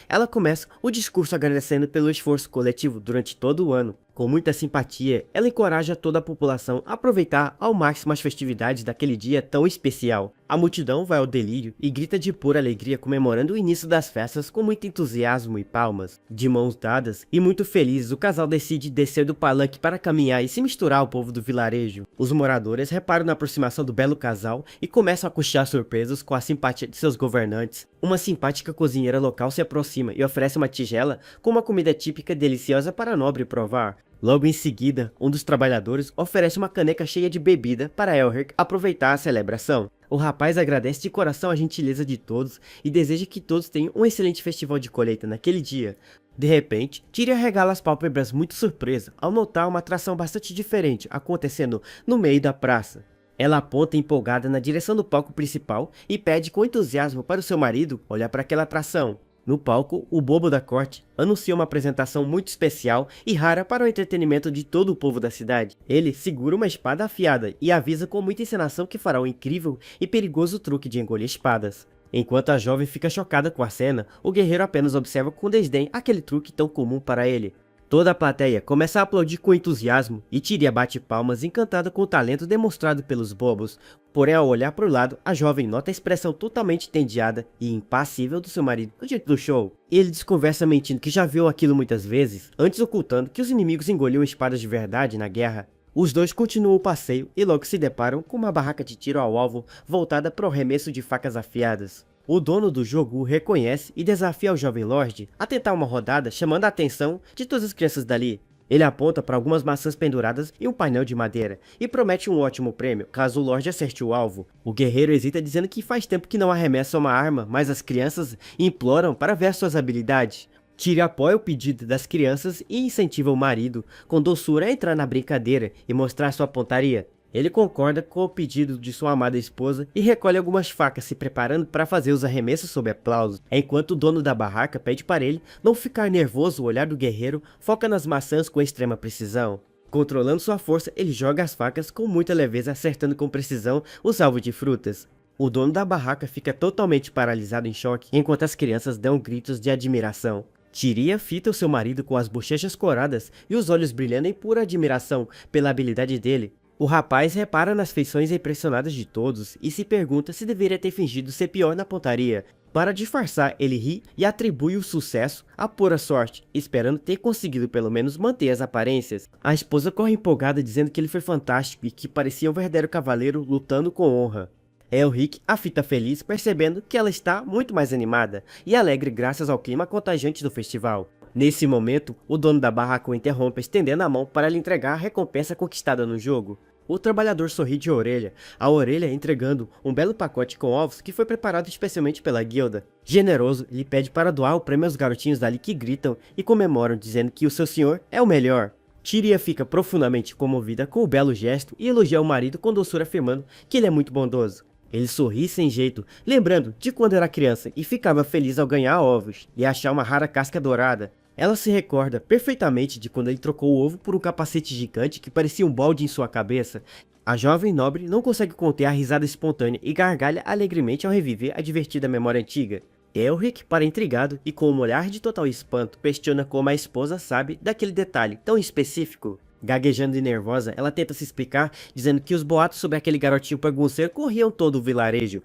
ela começa o discurso agradecendo pelo esforço coletivo durante todo o ano. Com muita simpatia, ela encoraja toda a população a aproveitar ao máximo as festividades daquele dia tão especial. A multidão vai ao delírio e grita de pura alegria comemorando o início das festas com muito entusiasmo e palmas. De mãos dadas e muito felizes, o casal decide descer do palanque para caminhar e se misturar ao povo do vilarejo. Os moradores reparam na aproximação do belo casal e começam a cochear surpresos com a simpatia de seus governantes. Uma simpática cozinheira local se aproxima e oferece uma tigela com uma comida típica deliciosa para a nobre provar. Logo em seguida, um dos trabalhadores oferece uma caneca cheia de bebida para Elric aproveitar a celebração. O rapaz agradece de coração a gentileza de todos e deseja que todos tenham um excelente festival de colheita naquele dia. De repente, Tyrion arregala as pálpebras muito surpresa ao notar uma atração bastante diferente acontecendo no meio da praça. Ela aponta empolgada na direção do palco principal e pede com entusiasmo para o seu marido olhar para aquela atração. No palco, o bobo da corte anuncia uma apresentação muito especial e rara para o entretenimento de todo o povo da cidade. Ele segura uma espada afiada e avisa com muita encenação que fará um incrível e perigoso truque de engolir espadas. Enquanto a jovem fica chocada com a cena, o guerreiro apenas observa com desdém aquele truque tão comum para ele. Toda a plateia começa a aplaudir com entusiasmo e Tyrion bate palmas encantada com o talento demonstrado pelos bobos. Porém, ao olhar para o lado, a jovem nota a expressão totalmente entediada e impassível do seu marido diante do show. Ele desconversa mentindo que já viu aquilo muitas vezes, antes ocultando que os inimigos engoliam espadas de verdade na guerra. Os dois continuam o passeio e logo se deparam com uma barraca de tiro ao alvo voltada para o arremesso de facas afiadas. O dono do jogo o reconhece e desafia o jovem Lorde a tentar uma rodada chamando a atenção de todas as crianças dali. Ele aponta para algumas maçãs penduradas em um painel de madeira e promete um ótimo prêmio caso o Lorde acerte o alvo. O guerreiro hesita dizendo que faz tempo que não arremessa uma arma, mas as crianças imploram para ver suas habilidades. Tyrion apoia o pedido das crianças e incentiva o marido com doçura a entrar na brincadeira e mostrar sua pontaria. Ele concorda com o pedido de sua amada esposa e recolhe algumas facas se preparando para fazer os arremessos sob aplausos, enquanto o dono da barraca pede para ele não ficar nervoso. O olhar do guerreiro foca nas maçãs com extrema precisão. Controlando sua força, ele joga as facas com muita leveza, acertando com precisão os alvos de frutas. O dono da barraca fica totalmente paralisado em choque, enquanto as crianças dão gritos de admiração. Tyrion fita o seu marido com as bochechas coradas e os olhos brilhando em pura admiração pela habilidade dele. O rapaz repara nas feições impressionadas de todos e se pergunta se deveria ter fingido ser pior na pontaria. Para disfarçar, ele ri e atribui o sucesso à pura sorte, esperando ter conseguido pelo menos manter as aparências. A esposa corre empolgada dizendo que ele foi fantástico e que parecia um verdadeiro cavaleiro lutando com honra. Elric a fita feliz, percebendo que ela está muito mais animada e alegre graças ao clima contagiante do festival. Nesse momento, o dono da barraca o interrompe, estendendo a mão para lhe entregar a recompensa conquistada no jogo. O trabalhador sorri de orelha a orelha, entregando um belo pacote com ovos que foi preparado especialmente pela guilda. Generoso, ele pede para doar o prêmio aos garotinhos dali que gritam e comemoram, dizendo que o seu senhor é o melhor. Tyrion fica profundamente comovida com o belo gesto e elogia o marido com doçura, afirmando que ele é muito bondoso. Ele sorri sem jeito, lembrando de quando era criança e ficava feliz ao ganhar ovos e achar uma rara casca dourada. Ela se recorda perfeitamente de quando ele trocou o ovo por um capacete gigante que parecia um balde em sua cabeça. A jovem nobre não consegue conter a risada espontânea e gargalha alegremente ao reviver a divertida memória antiga. Elric, para intrigado e com um olhar de total espanto, questiona como a esposa sabe daquele detalhe tão específico. Gaguejando e nervosa, ela tenta se explicar, dizendo que os boatos sobre aquele garotinho bagunceiro corriam todo o vilarejo.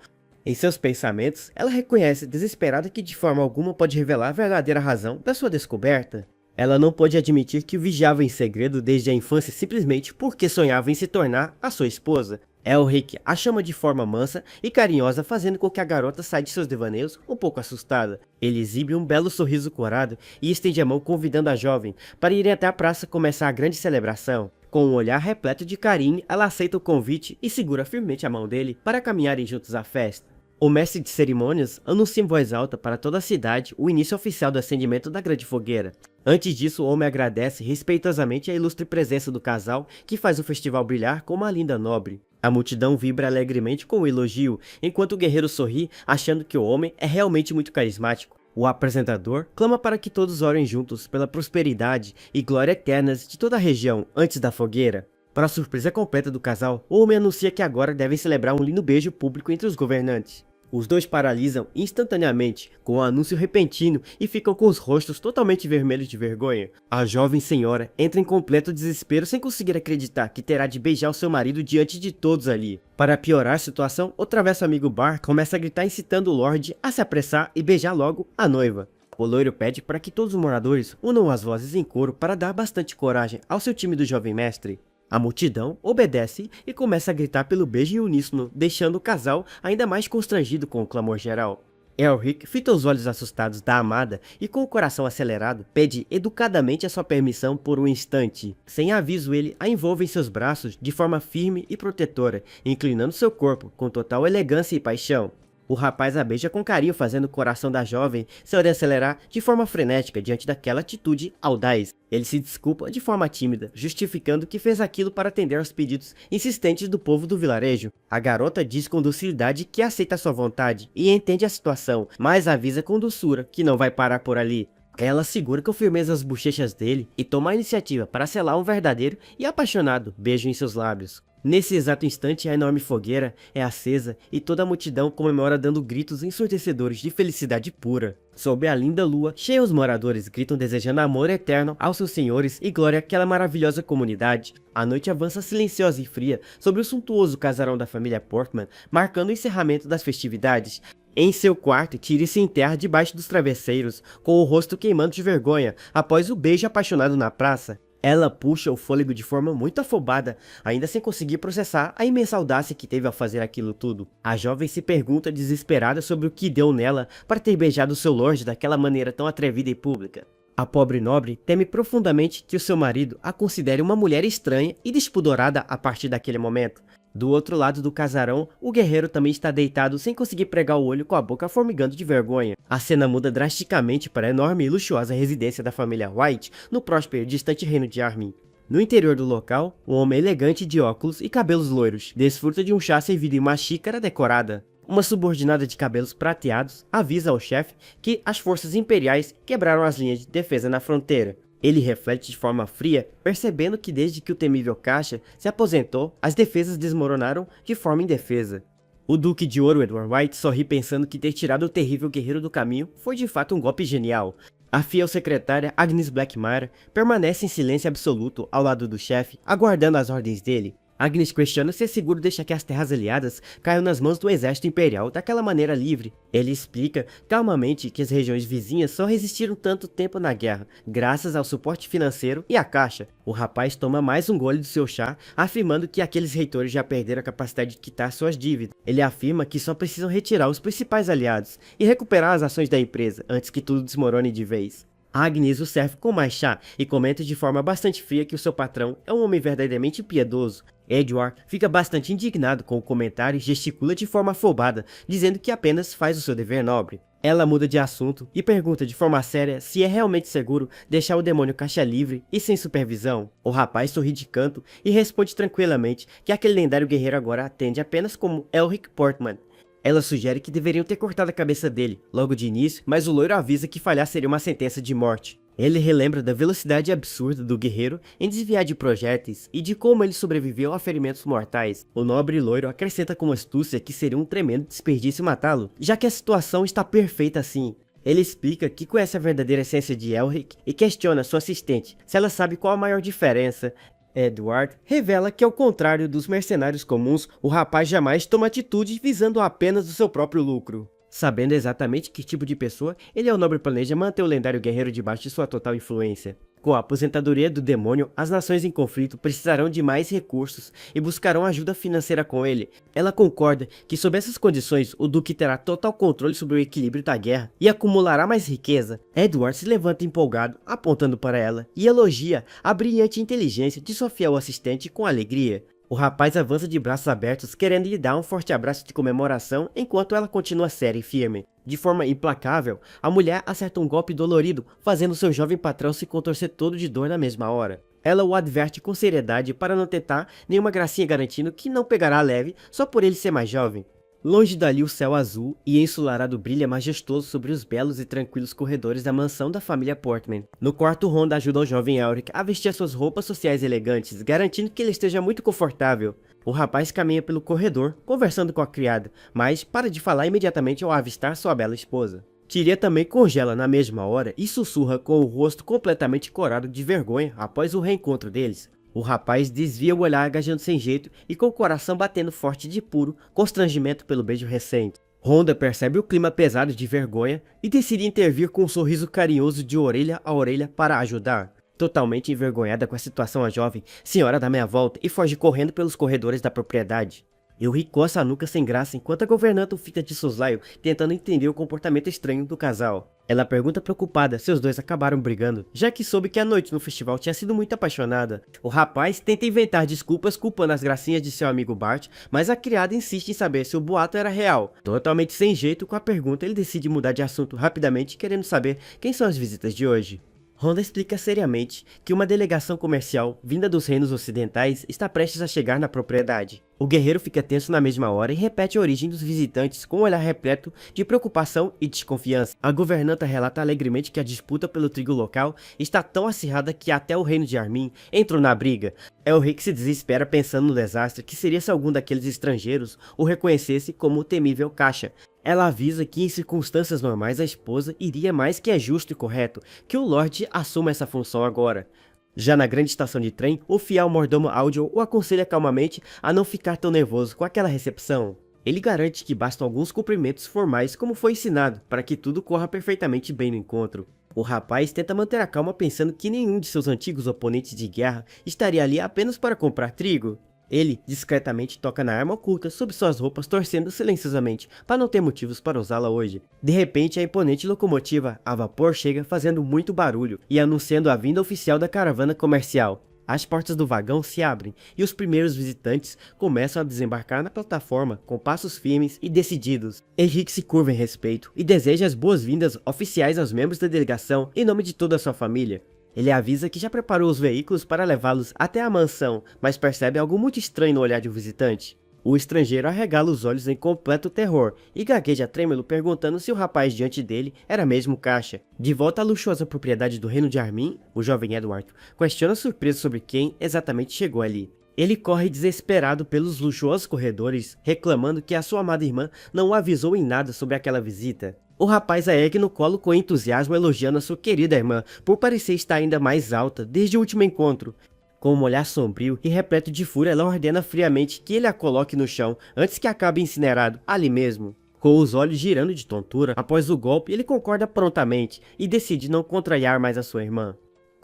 Em seus pensamentos, ela reconhece desesperada que de forma alguma pode revelar a verdadeira razão da sua descoberta. Ela não pode admitir que o vigiava em segredo desde a infância simplesmente porque sonhava em se tornar a sua esposa. Elric a chama de forma mansa e carinhosa, fazendo com que a garota saia de seus devaneios um pouco assustada. Ele exibe um belo sorriso corado e estende a mão convidando a jovem para irem até a praça começar a grande celebração. Com um olhar repleto de carinho, ela aceita o convite e segura firmemente a mão dele para caminharem juntos à festa. O mestre de cerimônias anuncia em voz alta para toda a cidade o início oficial do acendimento da grande fogueira. Antes disso, o homem agradece respeitosamente a ilustre presença do casal que faz o festival brilhar como uma linda nobre. A multidão vibra alegremente com o elogio, enquanto o guerreiro sorri, achando que o homem é realmente muito carismático. O apresentador clama para que todos orem juntos pela prosperidade e glória eternas de toda a região antes da fogueira. Para a surpresa completa do casal, o homem anuncia que agora devem celebrar um lindo beijo público entre os governantes. Os dois paralisam instantaneamente com o anúncio repentino e ficam com os rostos totalmente vermelhos de vergonha. A jovem senhora entra em completo desespero sem conseguir acreditar que terá de beijar o seu marido diante de todos ali. Para piorar a situação, o travesso amigo Bar começa a gritar incitando o Lorde a se apressar e beijar logo a noiva. O loiro pede para que todos os moradores unam as vozes em coro para dar bastante coragem ao seu time do jovem mestre. A multidão obedece e começa a gritar pelo beijo em uníssono, deixando o casal ainda mais constrangido com o clamor geral. Elric fita os olhos assustados da amada e com o coração acelerado, pede educadamente a sua permissão por um instante. Sem aviso ele a envolve em seus braços de forma firme e protetora, inclinando seu corpo com total elegância e paixão. O rapaz a beija com carinho, fazendo o coração da jovem se acelerar de forma frenética diante daquela atitude audaz. Ele se desculpa de forma tímida, justificando que fez aquilo para atender aos pedidos insistentes do povo do vilarejo. A garota diz com docilidade que aceita sua vontade e entende a situação, mas avisa com doçura que não vai parar por ali. Ela segura com firmeza as bochechas dele e toma a iniciativa para selar um verdadeiro e apaixonado beijo em seus lábios. Nesse exato instante, a enorme fogueira é acesa e toda a multidão comemora dando gritos ensurdecedores de felicidade pura. Sob a linda lua cheia, os moradores gritam desejando amor eterno aos seus senhores e glória àquela maravilhosa comunidade. A noite avança silenciosa e fria sobre o suntuoso casarão da família Portman, marcando o encerramento das festividades. Em seu quarto, Ciri se enterra debaixo dos travesseiros, com o rosto queimando de vergonha após o beijo apaixonado na praça. Ela puxa o fôlego de forma muito afobada, ainda sem conseguir processar a imensa audácia que teve ao fazer aquilo tudo. A jovem se pergunta desesperada sobre o que deu nela para ter beijado seu lorde daquela maneira tão atrevida e pública. A pobre nobre teme profundamente que o seu marido a considere uma mulher estranha e despudorada a partir daquele momento. Do outro lado do casarão, o guerreiro também está deitado sem conseguir pregar o olho, com a boca formigando de vergonha. A cena muda drasticamente para a enorme e luxuosa residência da família White, no próspero e distante reino de Armin. No interior do local, um homem elegante de óculos e cabelos loiros desfruta de um chá servido em uma xícara decorada. Uma subordinada de cabelos prateados avisa ao chefe que as forças imperiais quebraram as linhas de defesa na fronteira. Ele reflete de forma fria, percebendo que desde que o temível Caixa se aposentou, as defesas desmoronaram de forma indefesa. O Duque de Ouro, Edward White, sorri pensando que ter tirado o terrível guerreiro do caminho foi de fato um golpe genial. A fiel secretária Agnes Blackmire permanece em silêncio absoluto ao lado do chefe, aguardando as ordens dele. Agnes questiona se é seguro deixar que as terras aliadas caiam nas mãos do exército imperial daquela maneira livre. Ele explica calmamente que as regiões vizinhas só resistiram tanto tempo na guerra, graças ao suporte financeiro e à caixa. O rapaz toma mais um gole do seu chá, afirmando que aqueles reitores já perderam a capacidade de quitar suas dívidas. Ele afirma que só precisam retirar os principais aliados e recuperar as ações da empresa antes que tudo desmorone de vez. Agnes o serve com mais chá e comenta de forma bastante fria que o seu patrão é um homem verdadeiramente piedoso. Edward fica bastante indignado com o comentário e gesticula de forma afobada, dizendo que apenas faz o seu dever nobre. Ela muda de assunto e pergunta de forma séria se é realmente seguro deixar o demônio Caixa livre e sem supervisão. O rapaz sorri de canto e responde tranquilamente que aquele lendário guerreiro agora atende apenas como Elric Portman. Ela sugere que deveriam ter cortado a cabeça dele logo de início, mas o loiro avisa que falhar seria uma sentença de morte. Ele relembra da velocidade absurda do guerreiro em desviar de projéteis e de como ele sobreviveu a ferimentos mortais. O nobre loiro acrescenta com astúcia que seria um tremendo desperdício matá-lo, já que a situação está perfeita assim. Ele explica que conhece a verdadeira essência de Elric e questiona sua assistente se ela sabe qual a maior diferença. Edward revela que, ao contrário dos mercenários comuns, o rapaz jamais toma atitude visando apenas o seu próprio lucro. Sabendo exatamente que tipo de pessoa, ele, o nobre, planeja manter o lendário guerreiro debaixo de sua total influência. Com a aposentadoria do demônio, as nações em conflito precisarão de mais recursos e buscarão ajuda financeira com ele. Ela concorda que, sob essas condições, o Duque terá total controle sobre o equilíbrio da guerra e acumulará mais riqueza. Edward se levanta empolgado, apontando para ela, e elogia a brilhante inteligência de sua fiel assistente com alegria. O rapaz avança de braços abertos, querendo lhe dar um forte abraço de comemoração, enquanto ela continua séria e firme. De forma implacável, a mulher acerta um golpe dolorido, fazendo seu jovem patrão se contorcer todo de dor na mesma hora. Ela o adverte com seriedade para não tentar nenhuma gracinha, garantindo que não pegará leve só por ele ser mais jovem. Longe dali, o céu azul e ensolarado brilha majestoso sobre os belos e tranquilos corredores da mansão da família Portman. No quarto, Rhonda ajuda o jovem Elric a vestir as suas roupas sociais elegantes, garantindo que ele esteja muito confortável. O rapaz caminha pelo corredor, conversando com a criada, mas para de falar imediatamente ao avistar sua bela esposa. Tyria também congela na mesma hora e sussurra com o rosto completamente corado de vergonha após o reencontro deles. O rapaz desvia o olhar agachando sem jeito e com o coração batendo forte de puro constrangimento pelo beijo recente. Honda percebe o clima pesado de vergonha e decide intervir com um sorriso carinhoso de orelha a orelha para ajudar. Totalmente envergonhada com a situação, a jovem senhora dá meia volta e foge correndo pelos corredores da propriedade. Yuri coça a nuca sem graça enquanto a governanta fica de soslaio tentando entender o comportamento estranho do casal. Ela pergunta preocupada se os dois acabaram brigando, já que soube que a noite no festival tinha sido muito apaixonada. O rapaz tenta inventar desculpas culpando as gracinhas de seu amigo Bart, mas a criada insiste em saber se o boato era real. Totalmente sem jeito com a pergunta, ele decide mudar de assunto rapidamente, querendo saber quem são as visitas de hoje. Honda explica seriamente que uma delegação comercial vinda dos reinos ocidentais está prestes a chegar na propriedade. O guerreiro fica tenso na mesma hora e repete a origem dos visitantes com um olhar repleto de preocupação e desconfiança. A governanta relata alegremente que a disputa pelo trigo local está tão acirrada que até o reino de Armin entrou na briga. É o rei que se desespera pensando no desastre que seria se algum daqueles estrangeiros o reconhecesse como o temível Caixa. Ela avisa que em circunstâncias normais a esposa iria mais que é justo e correto que o Lorde assuma essa função agora. Já na grande estação de trem, o fiel mordomo Audio o aconselha calmamente a não ficar tão nervoso com aquela recepção. Ele garante que bastam alguns cumprimentos formais como foi ensinado para que tudo corra perfeitamente bem no encontro. O rapaz tenta manter a calma pensando que nenhum de seus antigos oponentes de guerra estaria ali apenas para comprar trigo. Ele discretamente toca na arma oculta sob suas roupas, torcendo silenciosamente para não ter motivos para usá-la hoje. De repente, a imponente locomotiva a vapor chega fazendo muito barulho e anunciando a vinda oficial da caravana comercial. As portas do vagão se abrem e os primeiros visitantes começam a desembarcar na plataforma com passos firmes e decididos. Henrique se curva em respeito e deseja as boas-vindas oficiais aos membros da delegação em nome de toda a sua família. Ele avisa que já preparou os veículos para levá-los até a mansão, mas percebe algo muito estranho no olhar de um visitante. O estrangeiro arregala os olhos em completo terror e gagueja trêmulo perguntando se o rapaz diante dele era mesmo Caixa. De volta à luxuosa propriedade do reino de Armin, o jovem Edward questiona surpreso sobre quem exatamente chegou ali. Ele corre desesperado pelos luxuosos corredores, reclamando que a sua amada irmã não o avisou em nada sobre aquela visita. O rapaz a ergue no colo com entusiasmo, elogiando a sua querida irmã por parecer estar ainda mais alta desde o último encontro. Com um olhar sombrio e repleto de fúria, ela ordena friamente que ele a coloque no chão antes que acabe incinerado ali mesmo. Com os olhos girando de tontura após o golpe, ele concorda prontamente e decide não contrariar mais a sua irmã.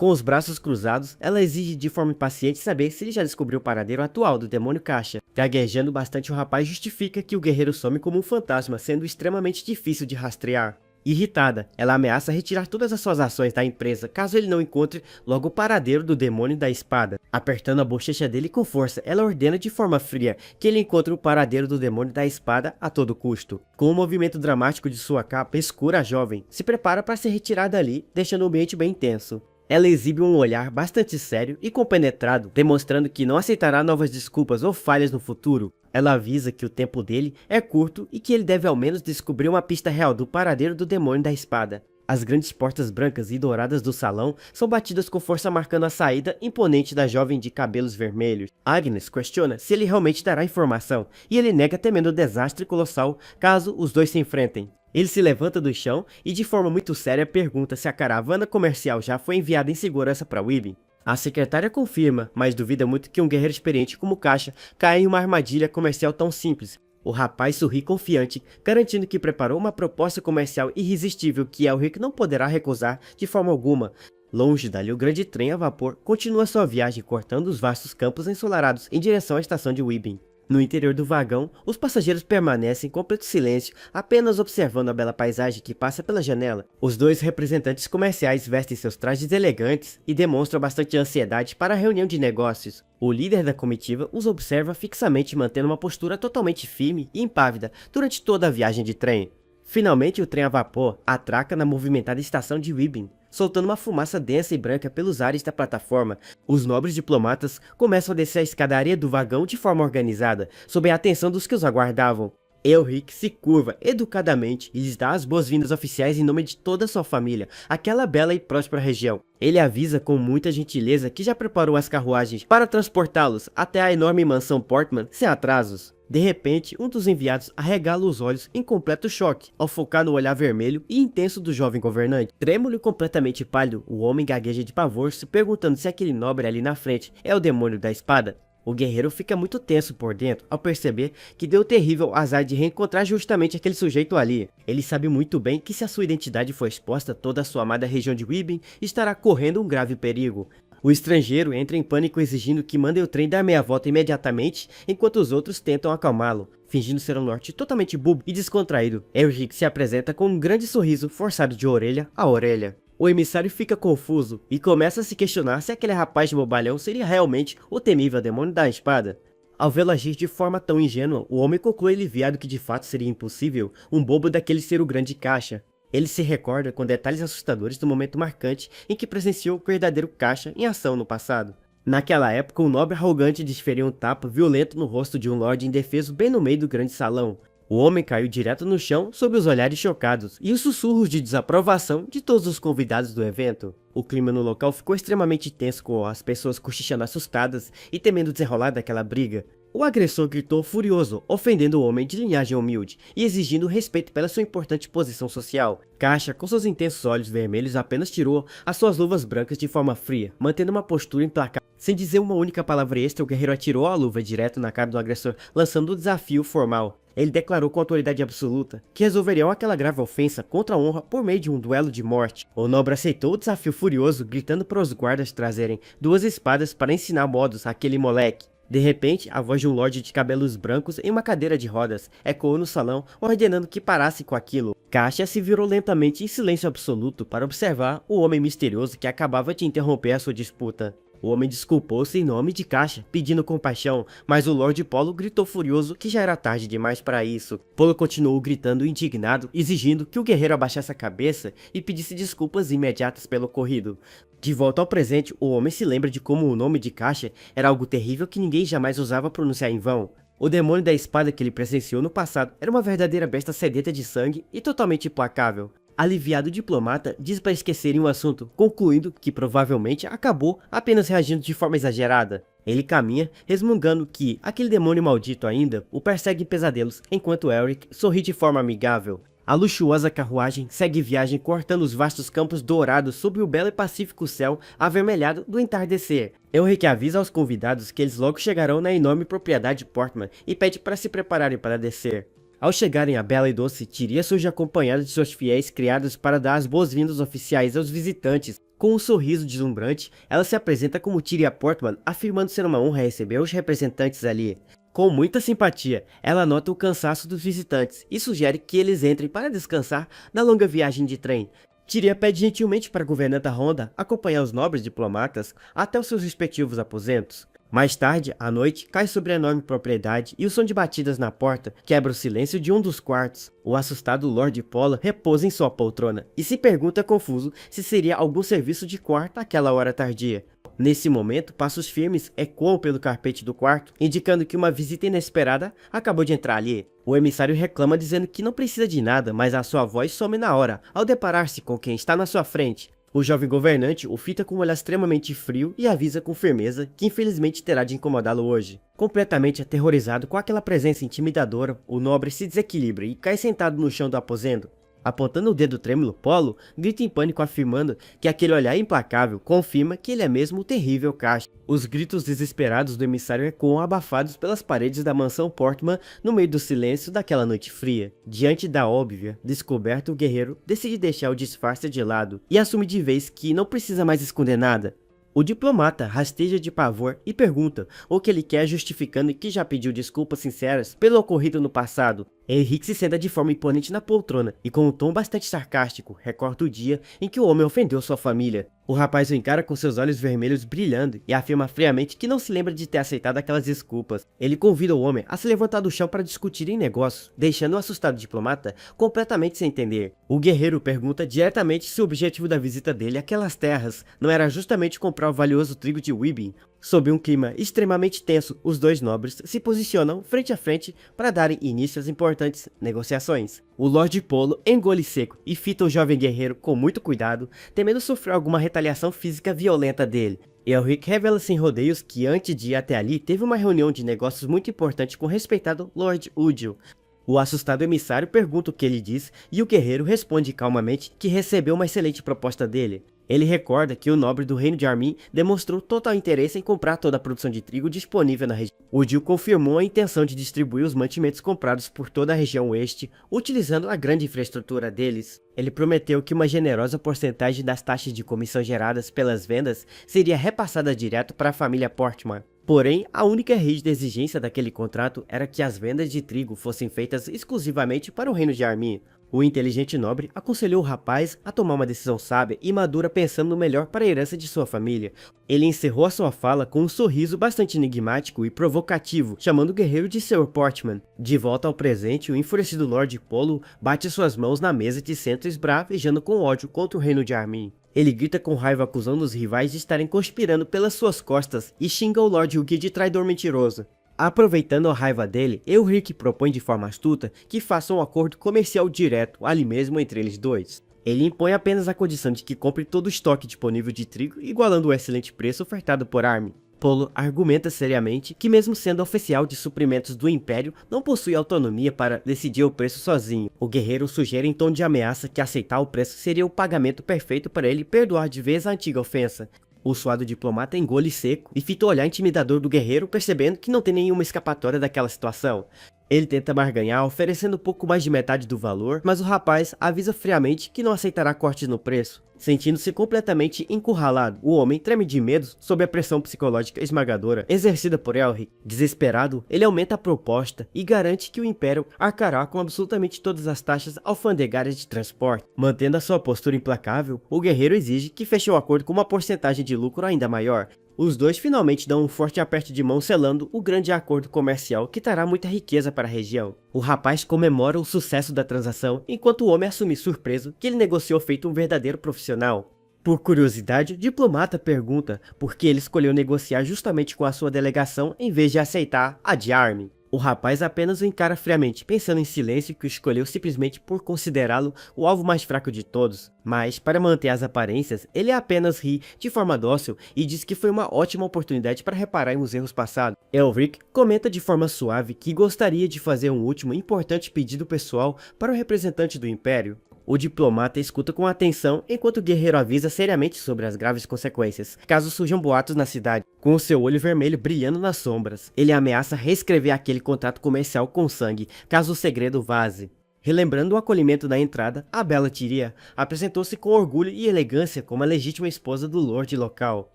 Com os braços cruzados, ela exige de forma impaciente saber se ele já descobriu o paradeiro atual do demônio Caixa. Gaguejando bastante, o rapaz justifica que o guerreiro some como um fantasma, sendo extremamente difícil de rastrear. Irritada, ela ameaça retirar todas as suas ações da empresa caso ele não encontre logo o paradeiro do demônio da espada. Apertando a bochecha dele com força, ela ordena de forma fria que ele encontre o paradeiro do demônio da espada a todo custo. Com um movimento dramático de sua capa escura, a jovem se prepara para ser retirada dali, deixando o ambiente bem tenso. Ela exibe um olhar bastante sério e compenetrado, demonstrando que não aceitará novas desculpas ou falhas no futuro. Ela avisa que o tempo dele é curto e que ele deve ao menos descobrir uma pista real do paradeiro do demônio da espada. As grandes portas brancas e douradas do salão são batidas com força, marcando a saída imponente da jovem de cabelos vermelhos. Agnes questiona se ele realmente dará informação, e ele nega, temendo o desastre colossal caso os dois se enfrentem. Ele se levanta do chão e de forma muito séria pergunta se a caravana comercial já foi enviada em segurança para Wibben. A secretária confirma, mas duvida muito que um guerreiro experiente como Caixa caia em uma armadilha comercial tão simples. O rapaz sorri confiante, garantindo que preparou uma proposta comercial irresistível que Elric não poderá recusar de forma alguma. Longe dali, o grande trem a vapor continua sua viagem, cortando os vastos campos ensolarados em direção à estação de Wibben. No interior do vagão, os passageiros permanecem em completo silêncio, apenas observando a bela paisagem que passa pela janela. Os dois representantes comerciais vestem seus trajes elegantes e demonstram bastante ansiedade para a reunião de negócios. O líder da comitiva os observa fixamente, mantendo uma postura totalmente firme e impávida durante toda a viagem de trem. Finalmente, o trem a vapor atraca na movimentada estação de Wibben, soltando uma fumaça densa e branca pelos ares da plataforma. Os nobres diplomatas começam a descer a escadaria do vagão de forma organizada, sob a atenção dos que os aguardavam. Elric se curva educadamente e lhes dá as boas-vindas oficiais em nome de toda a sua família, aquela bela e próspera região. Ele avisa com muita gentileza que já preparou as carruagens para transportá-los até a enorme mansão Portman sem atrasos. De repente, um dos enviados arregala os olhos em completo choque, ao focar no olhar vermelho e intenso do jovem governante. Trêmulo e completamente pálido, o homem gagueja de pavor, se perguntando se aquele nobre ali na frente é o demônio da espada. O guerreiro fica muito tenso por dentro ao perceber que deu o terrível azar de reencontrar justamente aquele sujeito ali. Ele sabe muito bem que se a sua identidade for exposta, toda a sua amada região de Weebin estará correndo um grave perigo. O estrangeiro entra em pânico exigindo que mandem o trem dar meia volta imediatamente, enquanto os outros tentam acalmá-lo, fingindo ser um norte totalmente bobo e descontraído. Elric se apresenta com um grande sorriso forçado de orelha a orelha. O emissário fica confuso e começa a se questionar se aquele rapaz de bobalhão seria realmente o temível demônio da espada. Ao vê-lo agir de forma tão ingênua, o homem conclui aliviado que de fato seria impossível um bobo daquele ser o grande Caixa. Ele se recorda com detalhes assustadores do momento marcante em que presenciou o verdadeiro Caixa em ação no passado. Naquela época, um nobre arrogante desferiu um tapa violento no rosto de um lorde indefeso bem no meio do grande salão. O homem caiu direto no chão sob os olhares chocados e os sussurros de desaprovação de todos os convidados do evento. O clima no local ficou extremamente tenso, com as pessoas cochichando assustadas e temendo o desenrolar daquela briga. O agressor gritou furioso, ofendendo o homem de linhagem humilde e exigindo respeito pela sua importante posição social. Caixa, com seus intensos olhos vermelhos, apenas tirou as suas luvas brancas de forma fria, mantendo uma postura implacável. Sem dizer uma única palavra extra, o guerreiro atirou a luva direto na cara do agressor, lançando um desafio formal. Ele declarou com autoridade absoluta que resolveriam aquela grave ofensa contra a honra por meio de um duelo de morte. O nobre aceitou o desafio furioso, gritando para os guardas trazerem duas espadas para ensinar modos àquele moleque. De repente, a voz de um lorde de cabelos brancos em uma cadeira de rodas ecoou no salão, ordenando que parasse com aquilo. Caixa se virou lentamente em silêncio absoluto para observar o homem misterioso que acabava de interromper a sua disputa. O homem desculpou-se em nome de Caixa, pedindo compaixão, mas o Lorde Polo gritou furioso que já era tarde demais para isso. Polo continuou gritando indignado, exigindo que o guerreiro abaixasse a cabeça e pedisse desculpas imediatas pelo ocorrido. De volta ao presente, o homem se lembra de como o nome de Caixa era algo terrível que ninguém jamais ousava pronunciar em vão. O demônio da espada que ele presenciou no passado era uma verdadeira besta sedenta de sangue e totalmente implacável. Aliviado, o diplomata diz para esquecerem o assunto, concluindo que provavelmente acabou apenas reagindo de forma exagerada. Ele caminha, resmungando que aquele demônio maldito ainda o persegue em pesadelos, enquanto Elric sorri de forma amigável. A luxuosa carruagem segue viagem cortando os vastos campos dourados sob o belo e pacífico céu avermelhado do entardecer. Elric avisa aos convidados que eles logo chegarão na enorme propriedade Portman e pede para se prepararem para descer. Ao chegarem à bela e doce, Tyria surge acompanhada de seus fiéis criados para dar as boas-vindas oficiais aos visitantes. Com um sorriso deslumbrante, ela se apresenta como Tyria Portman, afirmando ser uma honra receber os representantes ali. Com muita simpatia, ela nota o cansaço dos visitantes e sugere que eles entrem para descansar da longa viagem de trem. Tyria pede gentilmente para a governanta Ronda acompanhar os nobres diplomatas até os seus respectivos aposentos. Mais tarde, a noite cai sobre a enorme propriedade e o som de batidas na porta quebra o silêncio de um dos quartos. O assustado Lord Polo repousa em sua poltrona e se pergunta confuso se seria algum serviço de quarto àquela hora tardia. Nesse momento, passos firmes ecoam pelo carpete do quarto, indicando que uma visita inesperada acabou de entrar ali. O emissário reclama dizendo que não precisa de nada, mas a sua voz some na hora, ao deparar-se com quem está na sua frente. O jovem governante o fita com um olhar extremamente frio e avisa com firmeza que infelizmente terá de incomodá-lo hoje. Completamente aterrorizado com aquela presença intimidadora, o nobre se desequilibra e cai sentado no chão do aposento. Apontando o dedo trêmulo, Polo grita em pânico, afirmando que aquele olhar implacável confirma que ele é mesmo o terrível Caixa. Os gritos desesperados do emissário ecoam abafados pelas paredes da mansão Portman no meio do silêncio daquela noite fria. Diante da óbvia descoberta, o guerreiro decide deixar o disfarce de lado e assume de vez que não precisa mais esconder nada. O diplomata rasteja de pavor e pergunta o que ele quer, justificando que já pediu desculpas sinceras pelo ocorrido no passado. Elric se senta de forma imponente na poltrona e com um tom bastante sarcástico recorta o dia em que o homem ofendeu sua família. O rapaz o encara com seus olhos vermelhos brilhando e afirma friamente que não se lembra de ter aceitado aquelas desculpas. Ele convida o homem a se levantar do chão para discutirem negócios, deixando o assustado diplomata completamente sem entender. O guerreiro pergunta diretamente se o objetivo da visita dele àquelas terras não era justamente comprar o valioso trigo de Weebin. Sob um clima extremamente tenso, os dois nobres se posicionam frente a frente para darem início às importantes negociações. O Lorde Polo engole seco e fita o jovem guerreiro com muito cuidado, temendo sofrer alguma retaliação física violenta dele. Elric revela sem rodeios que antes de ir até ali teve uma reunião de negócios muito importante com o respeitado Lord Udil. O assustado emissário pergunta o que ele diz e o guerreiro responde calmamente que recebeu uma excelente proposta dele. Ele recorda que o nobre do reino de Armin demonstrou total interesse em comprar toda a produção de trigo disponível na região. Udil confirmou a intenção de distribuir os mantimentos comprados por toda a região oeste, utilizando a grande infraestrutura deles. Ele prometeu que uma generosa porcentagem das taxas de comissão geradas pelas vendas seria repassada direto para a família Portman. Porém, a única rígida exigência daquele contrato era que as vendas de trigo fossem feitas exclusivamente para o reino de Armin. O inteligente nobre aconselhou o rapaz a tomar uma decisão sábia e madura pensando no melhor para a herança de sua família. Ele encerrou a sua fala com um sorriso bastante enigmático e provocativo, chamando o guerreiro de Sr. Portman. De volta ao presente, o enfurecido Lord Polo bate suas mãos na mesa de centro esbravejando com ódio contra o reino de Armin. Ele grita com raiva acusando os rivais de estarem conspirando pelas suas costas e xinga o Lord Hugi de traidor mentiroso. Aproveitando a raiva dele, Elric propõe de forma astuta que façam um acordo comercial direto ali mesmo entre eles dois. Ele impõe apenas a condição de que compre todo o estoque disponível de trigo, igualando o excelente preço ofertado por Armin. Polo argumenta seriamente que mesmo sendo oficial de suprimentos do Império, não possui autonomia para decidir o preço sozinho. O guerreiro sugere em tom de ameaça que aceitar o preço seria o pagamento perfeito para ele perdoar de vez a antiga ofensa. O suado diplomata engole seco e fita o olhar intimidador do guerreiro, percebendo que não tem nenhuma escapatória daquela situação. Ele tenta barganhar, oferecendo pouco mais de metade do valor, mas o rapaz avisa friamente que não aceitará cortes no preço. Sentindo-se completamente encurralado, o homem treme de medo sob a pressão psicológica esmagadora exercida por Elric. Desesperado, ele aumenta a proposta e garante que o Império arcará com absolutamente todas as taxas alfandegárias de transporte. Mantendo a sua postura implacável, o guerreiro exige que feche o acordo com uma porcentagem de lucro ainda maior. Os dois finalmente dão um forte aperto de mão selando o grande acordo comercial que trará muita riqueza para a região. O rapaz comemora o sucesso da transação, enquanto o homem assume surpreso que ele negociou feito um verdadeiro profissional. Por curiosidade, o diplomata pergunta por que ele escolheu negociar justamente com a sua delegação em vez de aceitar a de Armin. O rapaz apenas o encara friamente, pensando em silêncio que o escolheu simplesmente por considerá-lo o alvo mais fraco de todos. Mas, para manter as aparências, ele apenas ri de forma dócil e diz que foi uma ótima oportunidade para reparar em os erros passados. Elric comenta de forma suave que gostaria de fazer um último e importante pedido pessoal para o representante do Império. O diplomata escuta com atenção enquanto o guerreiro avisa seriamente sobre as graves consequências, caso surjam boatos na cidade. Com o seu olho vermelho brilhando nas sombras, ele ameaça reescrever aquele contrato comercial com sangue, caso o segredo vaze. Relembrando o acolhimento da entrada, a bela Tyria apresentou-se com orgulho e elegância como a legítima esposa do Lorde local.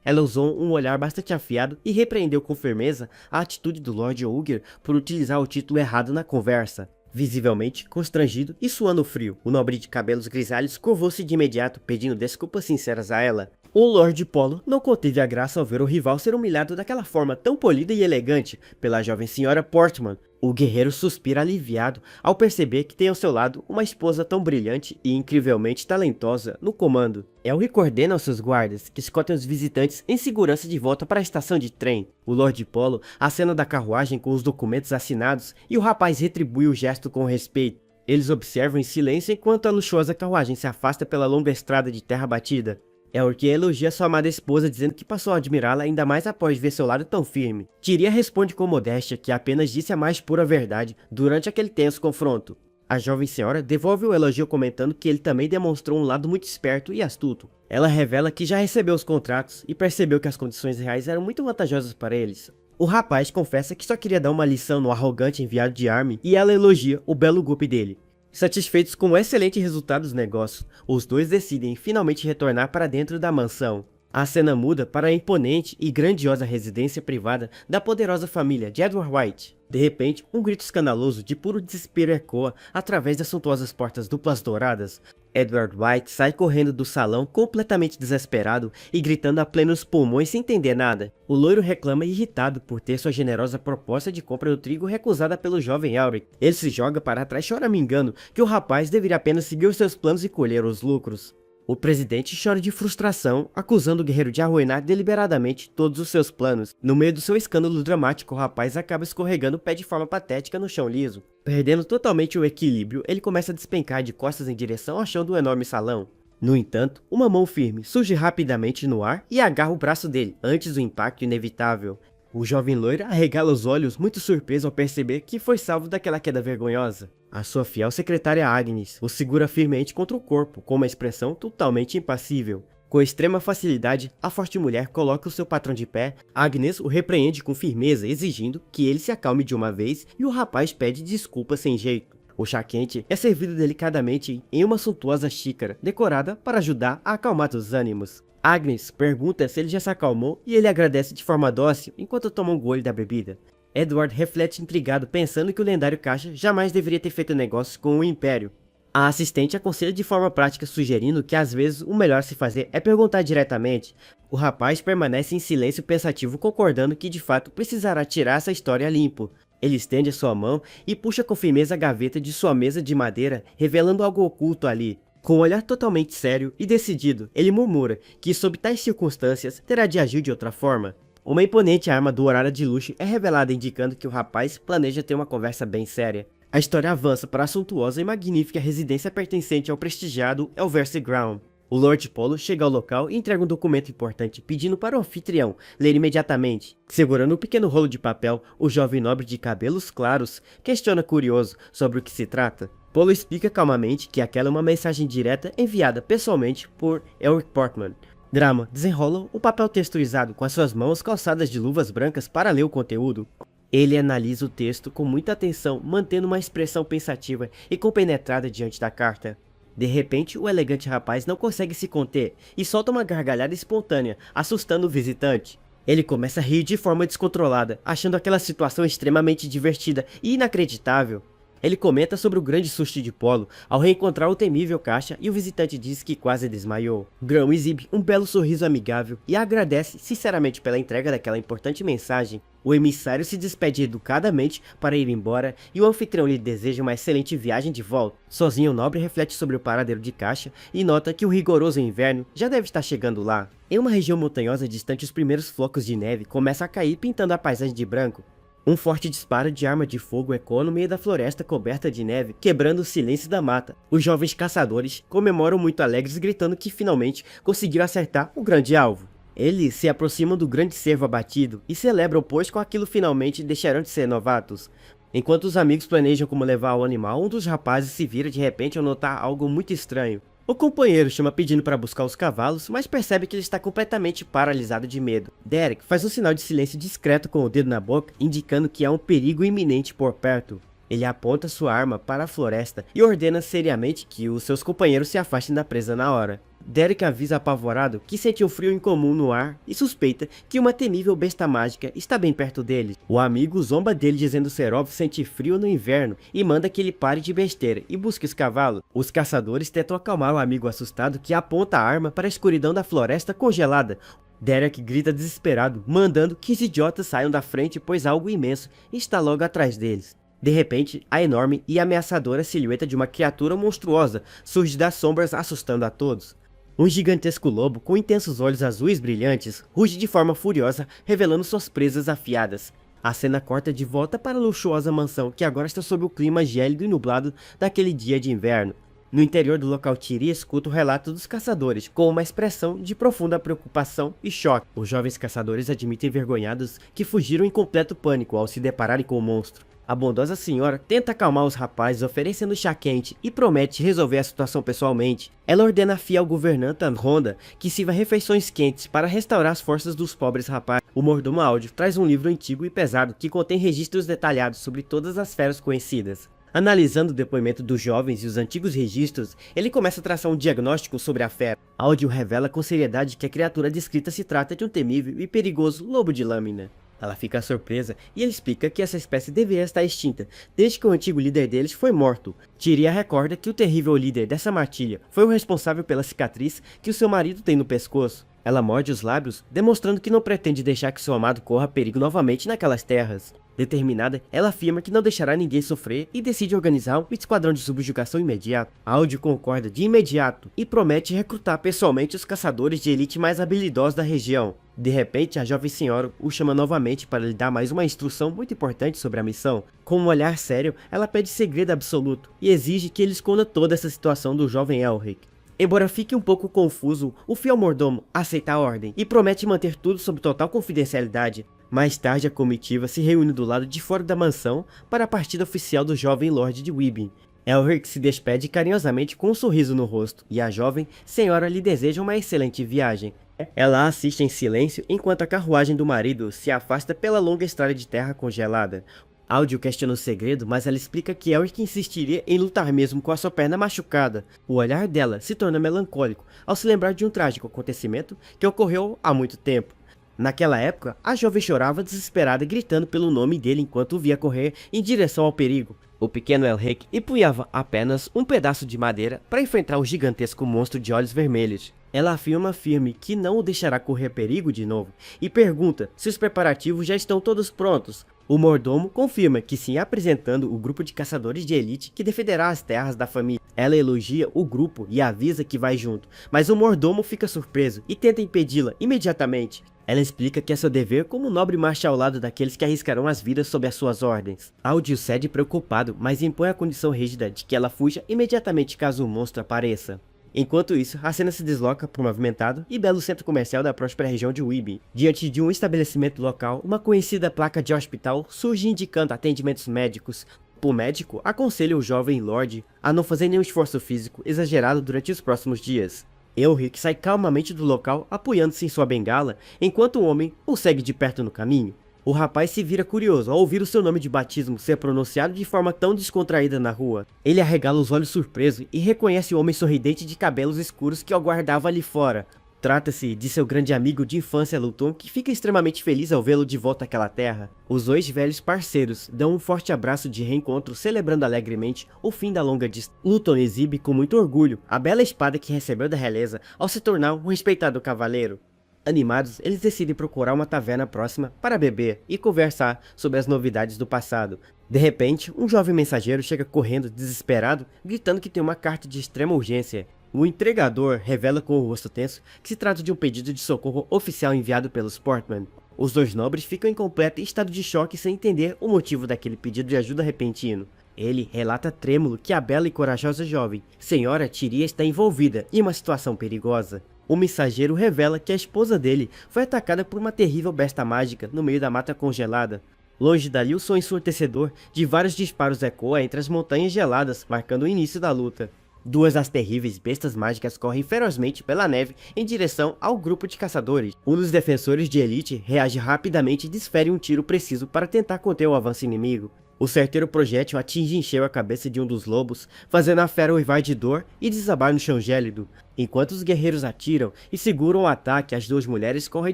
Ela usou um olhar bastante afiado e repreendeu com firmeza a atitude do Lord Ogier por utilizar o título errado na conversa. Visivelmente constrangido e suando frio, o nobre de cabelos grisalhos curvou-se de imediato, pedindo desculpas sinceras a ela. O Lord Polo não conteve a graça ao ver o rival ser humilhado daquela forma tão polida e elegante pela jovem senhora Portman. O guerreiro suspira aliviado ao perceber que tem ao seu lado uma esposa tão brilhante e incrivelmente talentosa no comando. Elric ordena aos seus guardas que escoltem os visitantes em segurança de volta para a estação de trem. O Lord Polo acena da carruagem com os documentos assinados e o rapaz retribui o gesto com respeito. Eles observam em silêncio enquanto a luxuosa carruagem se afasta pela longa estrada de terra batida. Elric elogia sua amada esposa, dizendo que passou a admirá-la ainda mais após ver seu lado tão firme. Tyria responde com modéstia que apenas disse a mais pura verdade durante aquele tenso confronto. A jovem senhora devolve o elogio comentando que ele também demonstrou um lado muito esperto e astuto. Ela revela que já recebeu os contratos e percebeu que as condições reais eram muito vantajosas para eles. O rapaz confessa que só queria dar uma lição no arrogante enviado de Armin e ela elogia o belo golpe dele. Satisfeitos com o excelente resultado dos negócios, os dois decidem finalmente retornar para dentro da mansão. A cena muda para a imponente e grandiosa residência privada da poderosa família de Edward White. De repente, um grito escandaloso de puro desespero ecoa através das suntuosas portas duplas douradas. Edward White sai correndo do salão completamente desesperado e gritando a plenos pulmões sem entender nada. O loiro reclama irritado por ter sua generosa proposta de compra do trigo recusada pelo jovem Elric. Ele se joga para trás choramingando que o rapaz deveria apenas seguir os seus planos e colher os lucros. O presidente chora de frustração, acusando o guerreiro de arruinar deliberadamente todos os seus planos. No meio do seu escândalo dramático, o rapaz acaba escorregando o pé de forma patética no chão liso. Perdendo totalmente o equilíbrio, ele começa a despencar de costas em direção ao chão do enorme salão. No entanto, uma mão firme surge rapidamente no ar e agarra o braço dele, antes do impacto inevitável. O jovem loiro arregala os olhos, muito surpreso ao perceber que foi salvo daquela queda vergonhosa. A sua fiel secretária Agnes o segura firmemente contra o corpo, com uma expressão totalmente impassível. Com extrema facilidade, a forte mulher coloca o seu patrão de pé. Agnes o repreende com firmeza, exigindo que ele se acalme de uma vez, e o rapaz pede desculpas sem jeito. O chá quente é servido delicadamente em uma suntuosa xícara, decorada para ajudar a acalmar os ânimos. Agnes pergunta se ele já se acalmou e ele agradece de forma dócil enquanto toma um gole da bebida. Edward reflete intrigado, pensando que o lendário Caixa jamais deveria ter feito negócios com o Império. A assistente aconselha de forma prática, sugerindo que às vezes o melhor a se fazer é perguntar diretamente. O rapaz permanece em silêncio pensativo, concordando que de fato precisará tirar essa história a limpo. Ele estende a sua mão e puxa com firmeza a gaveta de sua mesa de madeira, revelando algo oculto ali. Com um olhar totalmente sério e decidido, ele murmura que sob tais circunstâncias terá de agir de outra forma. Uma imponente arma dourada de luxo é revelada, indicando que o rapaz planeja ter uma conversa bem séria. A história avança para a suntuosa e magnífica residência pertencente ao prestigiado Elversey Ground. O Lord Polo chega ao local e entrega um documento importante, pedindo para o anfitrião ler imediatamente. Segurando um pequeno rolo de papel, o jovem nobre de cabelos claros questiona curioso sobre o que se trata. Polo explica calmamente que aquela é uma mensagem direta enviada pessoalmente por Elric Portman. Drama desenrola o papel texturizado com as suas mãos calçadas de luvas brancas para ler o conteúdo. Ele analisa o texto com muita atenção, mantendo uma expressão pensativa e compenetrada diante da carta. De repente, o elegante rapaz não consegue se conter e solta uma gargalhada espontânea, assustando o visitante. Ele começa a rir de forma descontrolada, achando aquela situação extremamente divertida e inacreditável. Ele comenta sobre o grande susto de Polo ao reencontrar o temível Caixa e o visitante diz que quase desmaiou. Grão exibe um belo sorriso amigável e agradece sinceramente pela entrega daquela importante mensagem. O emissário se despede educadamente para ir embora e o anfitrião lhe deseja uma excelente viagem de volta. Sozinho, o nobre reflete sobre o paradeiro de Caixa e nota que o rigoroso inverno já deve estar chegando lá. Em uma região montanhosa distante, os primeiros flocos de neve começam a cair, pintando a paisagem de branco. Um forte disparo de arma de fogo ecoa no meio da floresta coberta de neve, quebrando o silêncio da mata. Os jovens caçadores comemoram muito alegres, gritando que finalmente conseguiram acertar o grande alvo. Eles se aproximam do grande cervo abatido e celebram, pois com aquilo finalmente deixarão de ser novatos. Enquanto os amigos planejam como levar o animal, um dos rapazes se vira de repente ao notar algo muito estranho. O companheiro chama pedindo para buscar os cavalos, mas percebe que ele está completamente paralisado de medo. Derek faz um sinal de silêncio discreto com o dedo na boca, indicando que há um perigo iminente por perto. Ele aponta sua arma para a floresta e ordena seriamente que os seus companheiros se afastem da presa na hora. Derek avisa apavorado que sente um frio incomum no ar e suspeita que uma temível besta mágica está bem perto dele. O amigo zomba dele dizendo ser óbvio sentir frio no inverno e manda que ele pare de besteira e busque os cavalos. Os caçadores tentam acalmar o amigo assustado, que aponta a arma para a escuridão da floresta congelada. Derek grita desesperado, mandando que os idiotas saiam da frente, pois algo imenso está logo atrás deles. De repente, a enorme e ameaçadora silhueta de uma criatura monstruosa surge das sombras, assustando a todos. Um gigantesco lobo com intensos olhos azuis brilhantes ruge de forma furiosa, revelando suas presas afiadas. A cena corta de volta para a luxuosa mansão, que agora está sob o clima gélido e nublado daquele dia de inverno. No interior do local, Tiri escuta o relato dos caçadores, com uma expressão de profunda preocupação e choque. Os jovens caçadores admitem envergonhados que fugiram em completo pânico ao se depararem com o monstro. A bondosa senhora tenta acalmar os rapazes, oferecendo chá quente e promete resolver a situação pessoalmente. Ela ordena a fiel governanta Rhonda que sirva refeições quentes para restaurar as forças dos pobres rapazes. O mordomo Áudio traz um livro antigo e pesado que contém registros detalhados sobre todas as feras conhecidas. Analisando o depoimento dos jovens e os antigos registros, ele começa a traçar um diagnóstico sobre a fera. Áudio revela com seriedade que a criatura descrita se trata de um temível e perigoso lobo de lâmina. Ela fica surpresa e ele explica que essa espécie deveria estar extinta, desde que o antigo líder deles foi morto. Tyria recorda que o terrível líder dessa matilha foi o responsável pela cicatriz que o seu marido tem no pescoço. Ela morde os lábios, demonstrando que não pretende deixar que seu amado corra perigo novamente naquelas terras. Determinada, ela afirma que não deixará ninguém sofrer e decide organizar um esquadrão de subjugação imediato. Áudio concorda de imediato e promete recrutar pessoalmente os caçadores de elite mais habilidosos da região. De repente, a jovem senhora o chama novamente para lhe dar mais uma instrução muito importante sobre a missão. Com um olhar sério, ela pede segredo absoluto e exige que ele esconda toda essa situação do jovem Elric. Embora fique um pouco confuso, o fiel mordomo aceita a ordem e promete manter tudo sob total confidencialidade. Mais tarde, a comitiva se reúne do lado de fora da mansão para a partida oficial do jovem Lorde de Weebin. Elric se despede carinhosamente com um sorriso no rosto, e a jovem senhora lhe deseja uma excelente viagem. Ela assiste em silêncio enquanto a carruagem do marido se afasta pela longa estrada de terra congelada. Áudio questiona o segredo, mas ela explica que Elric insistiria em lutar mesmo com a sua perna machucada. O olhar dela se torna melancólico ao se lembrar de um trágico acontecimento que ocorreu há muito tempo. Naquela época, a jovem chorava desesperada gritando pelo nome dele enquanto o via correr em direção ao perigo. O pequeno Elric empunhava apenas um pedaço de madeira para enfrentar o gigantesco monstro de olhos vermelhos. Ela afirma firme que não o deixará correr perigo de novo e pergunta se os preparativos já estão todos prontos. O mordomo confirma que sim, apresentando o grupo de caçadores de elite que defenderá as terras da família. Ela elogia o grupo e avisa que vai junto, mas o mordomo fica surpreso e tenta impedi-la imediatamente. Ela explica que é seu dever como nobre marchar ao lado daqueles que arriscarão as vidas sob as suas ordens. Áudio cede preocupado, mas impõe a condição rígida de que ela fuja imediatamente caso o monstro apareça. Enquanto isso, a cena se desloca para o movimentado e belo centro comercial da próspera região de Weebin. Diante de um estabelecimento local, uma conhecida placa de hospital surge indicando atendimentos médicos. O médico aconselha o jovem Lorde a não fazer nenhum esforço físico exagerado durante os próximos dias. Elric sai calmamente do local, apoiando-se em sua bengala, enquanto o homem o segue de perto no caminho. O rapaz se vira curioso ao ouvir o seu nome de batismo ser pronunciado de forma tão descontraída na rua. Ele arregala os olhos surpreso e reconhece o homem sorridente de cabelos escuros que o aguardava ali fora. Trata-se de seu grande amigo de infância Luton, que fica extremamente feliz ao vê-lo de volta àquela terra. Os dois velhos parceiros dão um forte abraço de reencontro, celebrando alegremente o fim da longa distância. Luton exibe com muito orgulho a bela espada que recebeu da realeza ao se tornar um respeitado cavaleiro. Animados, eles decidem procurar uma taverna próxima para beber e conversar sobre as novidades do passado. De repente, um jovem mensageiro chega correndo desesperado, gritando que tem uma carta de extrema urgência. O entregador revela com o rosto tenso que se trata de um pedido de socorro oficial enviado pelos Portman. Os dois nobres ficam em completo estado de choque sem entender o motivo daquele pedido de ajuda repentino. Ele relata trêmulo que a bela e corajosa jovem, Senhora Tyria, está envolvida em uma situação perigosa. O mensageiro revela que a esposa dele foi atacada por uma terrível besta mágica no meio da mata congelada. Longe dali, o som ensurdecedor de vários disparos ecoa entre as montanhas geladas, marcando o início da luta. Duas das terríveis bestas mágicas correm ferozmente pela neve em direção ao grupo de caçadores. Um dos defensores de elite reage rapidamente e desfere um tiro preciso para tentar conter o avanço inimigo. O certeiro projétil atinge em cheio a cabeça de um dos lobos, fazendo a fera uivar de dor e desabar no chão gélido. Enquanto os guerreiros atiram e seguram o ataque, as duas mulheres correm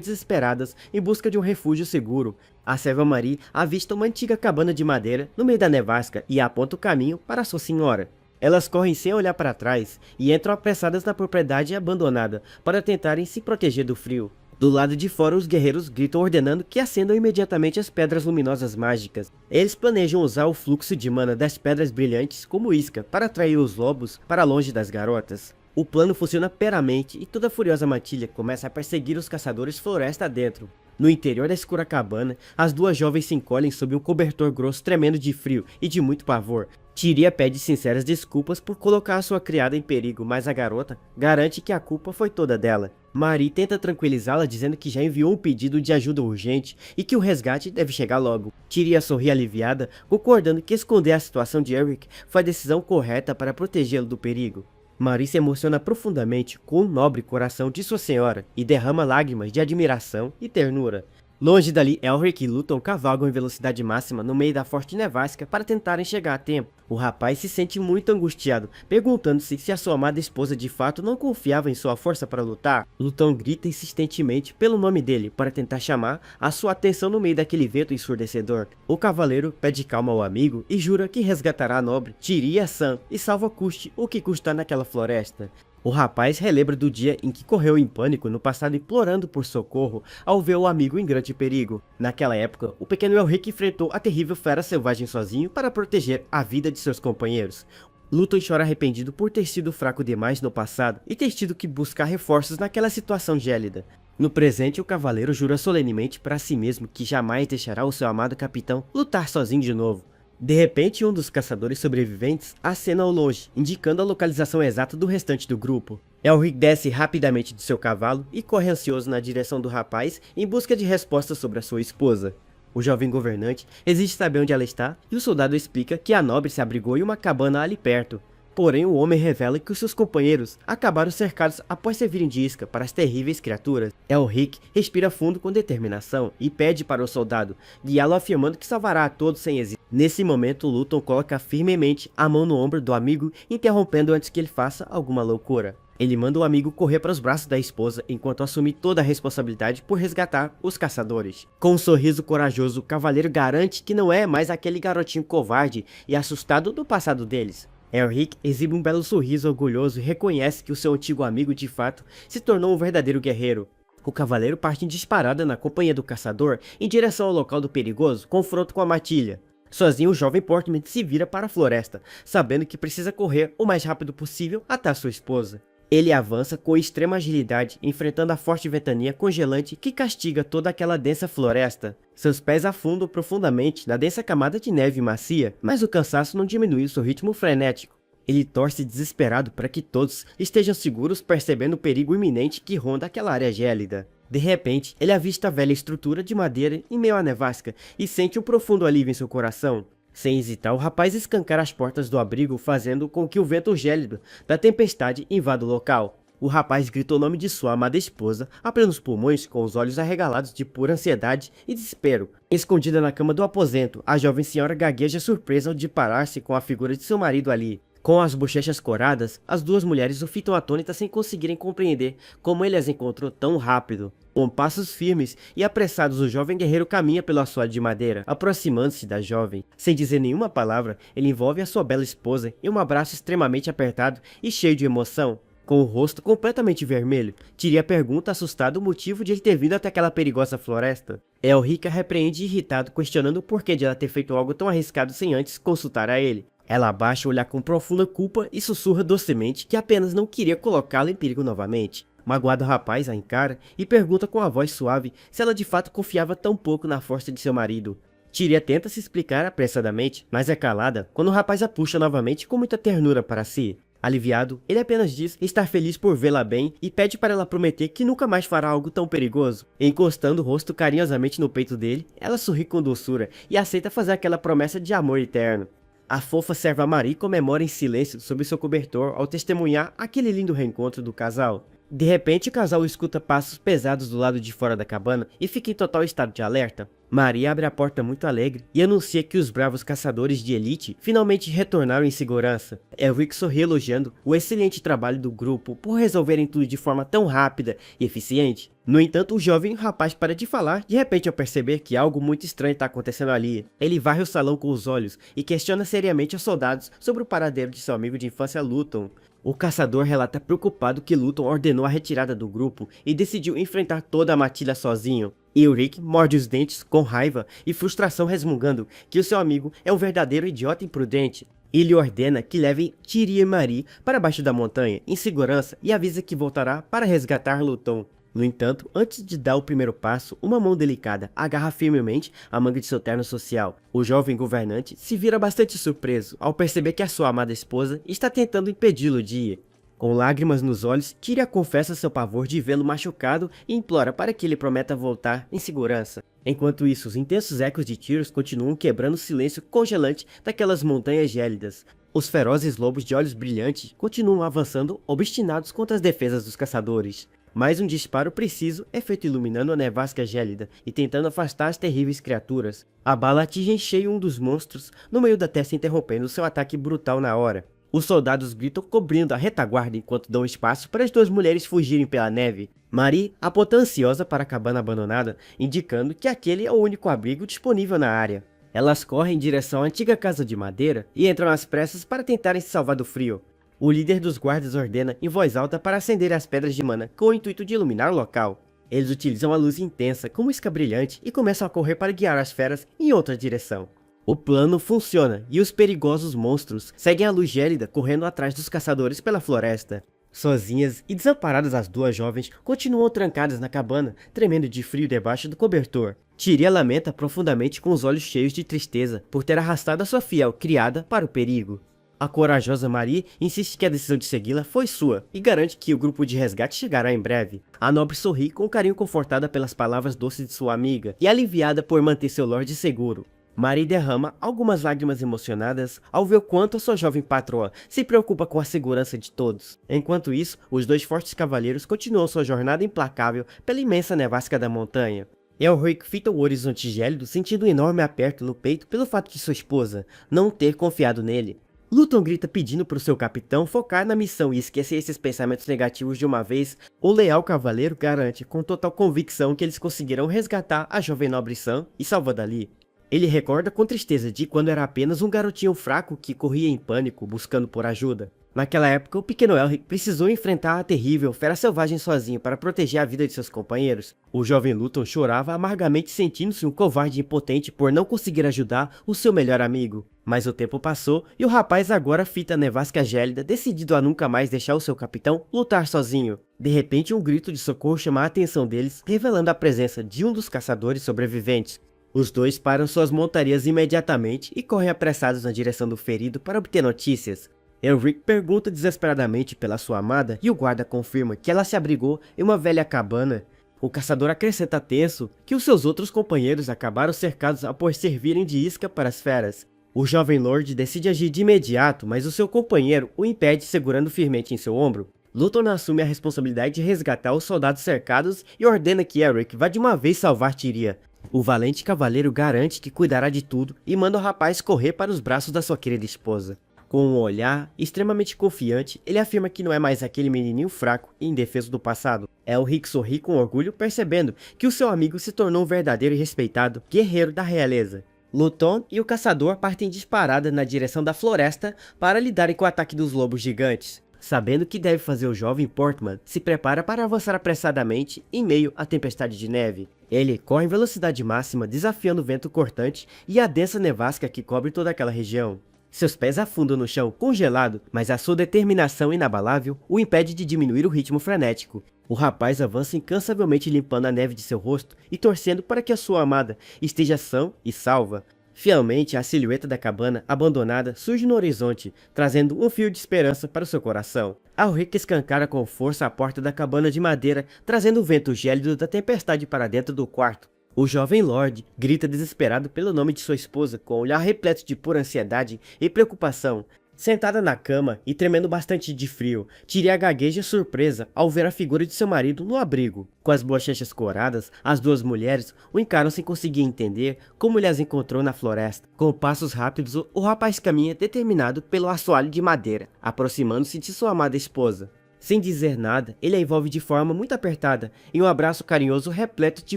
desesperadas em busca de um refúgio seguro. A serva Marie avista uma antiga cabana de madeira no meio da nevasca e aponta o caminho para sua senhora. Elas correm sem olhar para trás e entram apressadas na propriedade abandonada para tentarem se proteger do frio. Do lado de fora, os guerreiros gritam ordenando que acendam imediatamente as pedras luminosas mágicas. Eles planejam usar o fluxo de mana das pedras brilhantes como isca para atrair os lobos para longe das garotas. O plano funciona peramente e toda a furiosa matilha começa a perseguir os caçadores floresta adentro. No interior da escura cabana, as duas jovens se encolhem sob um cobertor grosso tremendo de frio e de muito pavor. Tyria pede sinceras desculpas por colocar a sua criada em perigo, mas a garota garante que a culpa foi toda dela. Marie tenta tranquilizá-la dizendo que já enviou um pedido de ajuda urgente e que o resgate deve chegar logo. Tyria sorri aliviada, concordando que esconder a situação de Elric foi a decisão correta para protegê-lo do perigo. Marie se emociona profundamente com o nobre coração de sua senhora e derrama lágrimas de admiração e ternura. Longe dali, Elric e Luton cavalgam em velocidade máxima no meio da forte nevasca para tentarem chegar a tempo. O rapaz se sente muito angustiado, perguntando-se se a sua amada esposa de fato não confiava em sua força para lutar. Luton grita insistentemente pelo nome dele para tentar chamar a sua atenção no meio daquele vento ensurdecedor. O cavaleiro pede calma ao amigo e jura que resgatará a nobre Tyria sã e salva custe o que custar naquela floresta. O rapaz relembra do dia em que correu em pânico no passado implorando por socorro ao ver o amigo em grande perigo. Naquela época, o pequeno Elric enfrentou a terrível fera selvagem sozinho para proteger a vida de seus companheiros. Luthor chora arrependido por ter sido fraco demais no passado e ter tido que buscar reforços naquela situação gélida. No presente, o cavaleiro jura solenemente para si mesmo que jamais deixará o seu amado capitão lutar sozinho de novo. De repente, um dos caçadores sobreviventes acena ao longe, indicando a localização exata do restante do grupo. Elric desce rapidamente de seu cavalo e corre ansioso na direção do rapaz em busca de respostas sobre a sua esposa. O jovem governante exige saber onde ela está e o soldado explica que a nobre se abrigou em uma cabana ali perto. Porém, o homem revela que os seus companheiros acabaram cercados após servirem de isca para as terríveis criaturas. Elric respira fundo com determinação e pede para o soldado guiá-lo, afirmando que salvará a todos sem hesitar. Nesse momento, Luthor coloca firmemente a mão no ombro do amigo, interrompendo antes que ele faça alguma loucura. Ele manda o amigo correr para os braços da esposa, enquanto assume toda a responsabilidade por resgatar os caçadores. Com um sorriso corajoso, o cavaleiro garante que não é mais aquele garotinho covarde e assustado do passado deles. Elric exibe um belo sorriso orgulhoso e reconhece que o seu antigo amigo de fato se tornou um verdadeiro guerreiro. O cavaleiro parte em disparada na companhia do caçador em direção ao local do perigoso confronto com a matilha. Sozinho, o jovem Portman se vira para a floresta, sabendo que precisa correr o mais rápido possível até sua esposa. Ele avança com extrema agilidade, enfrentando a forte ventania congelante que castiga toda aquela densa floresta. Seus pés afundam profundamente na densa camada de neve macia, mas o cansaço não diminui seu ritmo frenético. Ele torce desesperado para que todos estejam seguros, percebendo o perigo iminente que ronda aquela área gélida. De repente, ele avista a velha estrutura de madeira em meio à nevasca e sente um profundo alívio em seu coração. Sem hesitar, o rapaz escancara as portas do abrigo, fazendo com que o vento gélido da tempestade invada o local. O rapaz grita o nome de sua amada esposa, a plenos pulmões, com os olhos arregalados de pura ansiedade e desespero. Escondida na cama do aposento, a jovem senhora gagueja surpresa ao deparar-se com a figura de seu marido ali. Com as bochechas coradas, as duas mulheres o fitam atônitas sem conseguirem compreender como ele as encontrou tão rápido. Com passos firmes e apressados, o jovem guerreiro caminha pelo assoalho de madeira, aproximando-se da jovem. Sem dizer nenhuma palavra, ele envolve a sua bela esposa em um abraço extremamente apertado e cheio de emoção. Com o rosto completamente vermelho, Tyrion pergunta assustado o motivo de ele ter vindo até aquela perigosa floresta. Elric a repreende irritado, questionando o porquê de ela ter feito algo tão arriscado sem antes consultar a ele. Ela abaixa o olhar com profunda culpa e sussurra docemente que apenas não queria colocá-lo em perigo novamente. Magoado, o rapaz a encara e pergunta com a voz suave se ela de fato confiava tão pouco na força de seu marido. Tyrion tenta se explicar apressadamente, mas é calada quando o rapaz a puxa novamente com muita ternura para si. Aliviado, ele apenas diz estar feliz por vê-la bem e pede para ela prometer que nunca mais fará algo tão perigoso. Encostando o rosto carinhosamente no peito dele, ela sorri com doçura e aceita fazer aquela promessa de amor eterno. A fofa serva Marie comemora em silêncio sob seu cobertor ao testemunhar aquele lindo reencontro do casal. De repente, o casal escuta passos pesados do lado de fora da cabana e fica em total estado de alerta. Marie abre a porta muito alegre e anuncia que os bravos caçadores de elite finalmente retornaram em segurança. Elric sorri elogiando o excelente trabalho do grupo por resolverem tudo de forma tão rápida e eficiente. No entanto, o jovem rapaz para de falar, de repente ao perceber que algo muito estranho está acontecendo ali. Ele varre o salão com os olhos e questiona seriamente os soldados sobre o paradeiro de seu amigo de infância Luthor. O caçador relata preocupado que Luthor ordenou a retirada do grupo e decidiu enfrentar toda a matilha sozinho. Elric morde os dentes com raiva e frustração, resmungando que o seu amigo é um verdadeiro idiota imprudente. Ele ordena que levem Tyrion e Marie para baixo da montanha, em segurança, e avisa que voltará para resgatar Luthor. No entanto, antes de dar o primeiro passo, uma mão delicada agarra firmemente a manga de seu terno social. O jovem governante se vira bastante surpreso ao perceber que a sua amada esposa está tentando impedi-lo de ir. Com lágrimas nos olhos, Tyrion confessa seu pavor de vê-lo machucado e implora para que ele prometa voltar em segurança. Enquanto isso, os intensos ecos de tiros continuam quebrando o silêncio congelante daquelas montanhas gélidas. Os ferozes lobos de olhos brilhantes continuam avançando, obstinados contra as defesas dos caçadores. Mais um disparo preciso é feito iluminando a nevasca gélida e tentando afastar as terríveis criaturas. A bala atinge em cheio um dos monstros no meio da testa, interrompendo seu ataque brutal na hora. Os soldados gritam cobrindo a retaguarda enquanto dão espaço para as duas mulheres fugirem pela neve. Marie aponta ansiosa para a cabana abandonada, indicando que aquele é o único abrigo disponível na área. Elas correm em direção à antiga casa de madeira e entram às pressas para tentarem se salvar do frio. O líder dos guardas ordena em voz alta para acender as pedras de mana com o intuito de iluminar o local. Eles utilizam a luz intensa como isca brilhante e começam a correr para guiar as feras em outra direção. O plano funciona e os perigosos monstros seguem a luz gélida correndo atrás dos caçadores pela floresta. Sozinhas e desamparadas, as duas jovens continuam trancadas na cabana, tremendo de frio debaixo do cobertor. Tyria lamenta profundamente com os olhos cheios de tristeza por ter arrastado a sua fiel criada para o perigo. A corajosa Marie insiste que a decisão de segui-la foi sua e garante que o grupo de resgate chegará em breve. A nobre sorri com carinho, confortada pelas palavras doces de sua amiga e aliviada por manter seu lorde seguro. Marie derrama algumas lágrimas emocionadas ao ver o quanto a sua jovem patroa se preocupa com a segurança de todos. Enquanto isso, os dois fortes cavaleiros continuam sua jornada implacável pela imensa nevasca da montanha. Elric fita o horizonte gélido, sentindo um enorme aperto no peito pelo fato de sua esposa não ter confiado nele. Luton grita pedindo para o seu capitão focar na missão e esquecer esses pensamentos negativos de uma vez. O leal cavaleiro garante com total convicção que eles conseguirão resgatar a jovem nobre Sam e salvá dali. Ele recorda com tristeza de quando era apenas um garotinho fraco que corria em pânico buscando por ajuda. Naquela época, o pequeno Elric precisou enfrentar a terrível fera selvagem sozinho para proteger a vida de seus companheiros. O jovem Luton chorava amargamente, sentindo-se um covarde impotente por não conseguir ajudar o seu melhor amigo. Mas o tempo passou e o rapaz agora fita a nevasca gélida, decidido a nunca mais deixar o seu capitão lutar sozinho. De repente, um grito de socorro chama a atenção deles, revelando a presença de um dos caçadores sobreviventes. Os dois param suas montarias imediatamente e correm apressados na direção do ferido para obter notícias. Elric pergunta desesperadamente pela sua amada e o guarda confirma que ela se abrigou em uma velha cabana. O caçador acrescenta tenso que os seus outros companheiros acabaram cercados após servirem de isca para as feras. O jovem Lorde decide agir de imediato, mas o seu companheiro o impede, segurando firmemente em seu ombro. Luton assume a responsabilidade de resgatar os soldados cercados e ordena que Elric vá de uma vez salvar Tyria. O valente cavaleiro garante que cuidará de tudo e manda o rapaz correr para os braços da sua querida esposa. Com um olhar extremamente confiante, ele afirma que não é mais aquele menininho fraco e indefeso do passado. Elric sorri com orgulho, percebendo que o seu amigo se tornou um verdadeiro e respeitado guerreiro da realeza. Luton e o caçador partem disparada na direção da floresta para lidarem com o ataque dos lobos gigantes. Sabendo que deve fazer, o jovem Portman se prepara para avançar apressadamente em meio à tempestade de neve. Ele corre em velocidade máxima, desafiando o vento cortante e a densa nevasca que cobre toda aquela região. Seus pés afundam no chão congelado, mas a sua determinação inabalável o impede de diminuir o ritmo frenético. O rapaz avança incansavelmente, limpando a neve de seu rosto e torcendo para que a sua amada esteja sã e salva. Fielmente, a silhueta da cabana abandonada surge no horizonte, trazendo um fio de esperança para o seu coração. Elric escancara com força a porta da cabana de madeira, trazendo o vento gélido da tempestade para dentro do quarto. O jovem Lorde grita desesperado pelo nome de sua esposa, com um olhar repleto de pura ansiedade e preocupação. Sentada na cama e tremendo bastante de frio, Tyria gagueja surpresa ao ver a figura de seu marido no abrigo. Com as bochechas coradas, as duas mulheres o encaram sem conseguir entender como ele as encontrou na floresta. Com passos rápidos, o rapaz caminha determinado pelo assoalho de madeira, aproximando-se de sua amada esposa. Sem dizer nada, ele a envolve de forma muito apertada em um abraço carinhoso repleto de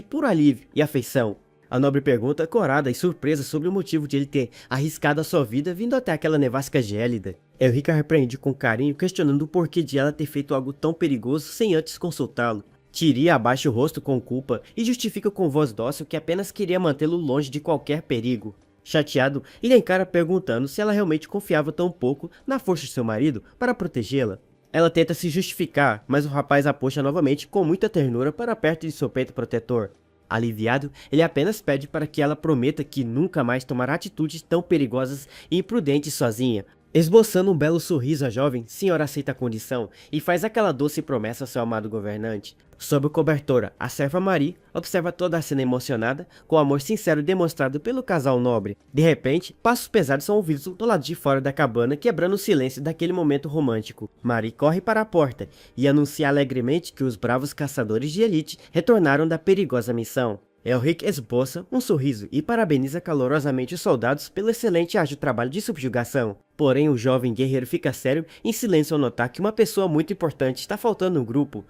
puro alívio e afeição. A nobre pergunta, corada e surpresa sobre o motivo de ele ter arriscado a sua vida vindo até aquela nevasca gélida. Elric a repreende com carinho, questionando o porquê de ela ter feito algo tão perigoso sem antes consultá-lo. Tyria abaixa o rosto com culpa e justifica com voz dócil que apenas queria mantê-lo longe de qualquer perigo. Chateado, ele a encara perguntando se ela realmente confiava tão pouco na força de seu marido para protegê-la. Ela tenta se justificar, mas o rapaz a puxa novamente com muita ternura para perto de seu peito protetor. Aliviado, ele apenas pede para que ela prometa que nunca mais tomará atitudes tão perigosas e imprudentes sozinha. Esboçando um belo sorriso, a jovem senhora aceita a condição e faz aquela doce promessa ao seu amado governante. Sob o cobertor, a serva Marie observa toda a cena emocionada, com o amor sincero demonstrado pelo casal nobre. De repente, passos pesados são ouvidos do lado de fora da cabana, quebrando o silêncio daquele momento romântico. Marie corre para a porta e anuncia alegremente que os bravos caçadores de elite retornaram da perigosa missão. Elric esboça um sorriso e parabeniza calorosamente os soldados pelo excelente e ágil trabalho de subjugação. Porém, o jovem guerreiro fica sério em silêncio ao notar que uma pessoa muito importante está faltando no grupo.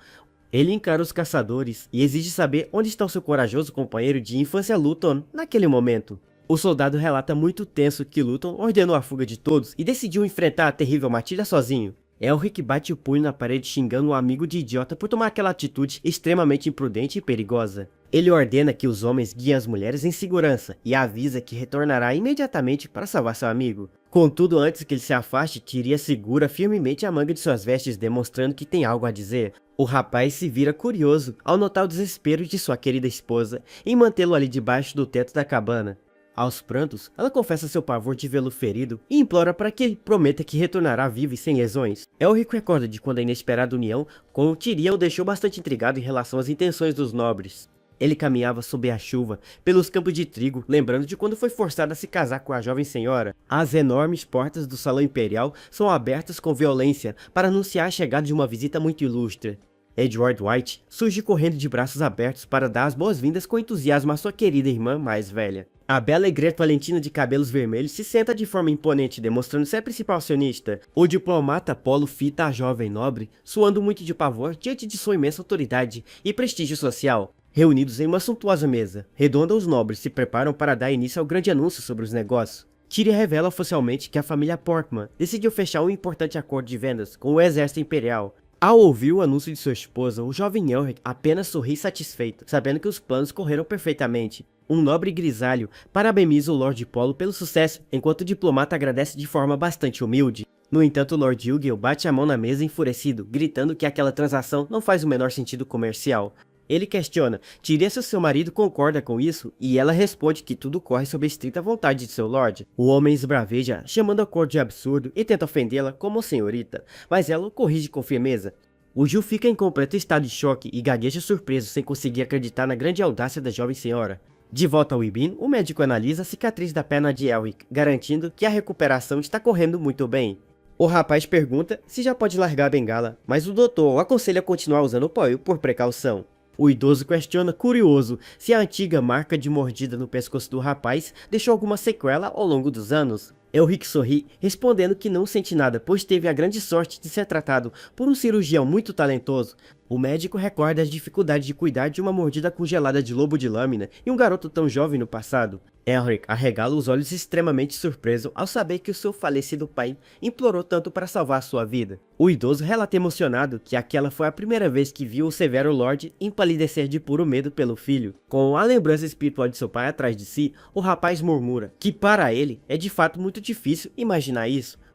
Ele encara os caçadores e exige saber onde está o seu corajoso companheiro de infância Luton naquele momento. O soldado relata muito tenso que Luton ordenou a fuga de todos e decidiu enfrentar a terrível matilha sozinho. Elric bate o punho na parede xingando um amigo de idiota por tomar aquela atitude extremamente imprudente e perigosa. Ele ordena que os homens guiem as mulheres em segurança e avisa que retornará imediatamente para salvar seu amigo. Contudo, antes que ele se afaste, Tyria segura firmemente a manga de suas vestes, demonstrando que tem algo a dizer. O rapaz se vira curioso ao notar o desespero de sua querida esposa em mantê-lo ali debaixo do teto da cabana. Aos prantos, ela confessa seu pavor de vê-lo ferido e implora para que ele prometa que retornará vivo e sem lesões. Elric recorda de quando a inesperada união com Tyria o deixou bastante intrigado em relação às intenções dos nobres. Ele caminhava sob a chuva, pelos campos de trigo, lembrando de quando foi forçado a se casar com a jovem senhora. As enormes portas do salão imperial são abertas com violência para anunciar a chegada de uma visita muito ilustre. Edward White surge correndo de braços abertos para dar as boas-vindas com entusiasmo à sua querida irmã mais velha. A bela e Greta Valentina de cabelos vermelhos se senta de forma imponente, demonstrando ser a principal acionista. O diplomata Apolo fita a jovem nobre, suando muito de pavor diante de sua imensa autoridade e prestígio social. Reunidos em uma suntuosa mesa redonda, os nobres se preparam para dar início ao grande anúncio sobre os negócios. Tyria revela oficialmente que a família Porkman decidiu fechar um importante acordo de vendas com o exército imperial. Ao ouvir o anúncio de sua esposa, o jovem Elric apenas sorri satisfeito, sabendo que os planos correram perfeitamente. Um nobre grisalho parabeniza o Lord Polo pelo sucesso, enquanto o diplomata agradece de forma bastante humilde. No entanto, Lord Ilgil bate a mão na mesa enfurecido, gritando que aquela transação não faz o menor sentido comercial. Ele questiona Tyria se seu marido concorda com isso, e ela responde que tudo corre sob a estrita vontade de seu Lorde. O homem esbraveja, chamando a cor de absurdo e tenta ofendê-la como senhorita, mas ela o corrige com firmeza. O Gil fica em completo estado de choque e gagueja surpreso sem conseguir acreditar na grande audácia da jovem senhora. De volta ao Ibin, o médico analisa a cicatriz da perna de Elric, garantindo que a recuperação está correndo muito bem. O rapaz pergunta se já pode largar a bengala, mas o doutor o aconselha a continuar usando o apoio por precaução. O idoso questiona, curioso, se a antiga marca de mordida no pescoço do rapaz deixou alguma sequela ao longo dos anos. Elric sorri, respondendo que não sente nada, pois teve a grande sorte de ser tratado por um cirurgião muito talentoso. O médico recorda as dificuldades de cuidar de uma mordida congelada de lobo de lâmina e um garoto tão jovem no passado. Elric arregala os olhos extremamente surpreso ao saber que o seu falecido pai implorou tanto para salvar sua vida. O idoso relata emocionado que aquela foi a primeira vez que viu o severo Lorde empalidecer de puro medo pelo filho. Com a lembrança espiritual de seu pai atrás de si, o rapaz murmura que para ele é de fato muito difícil imaginar isso,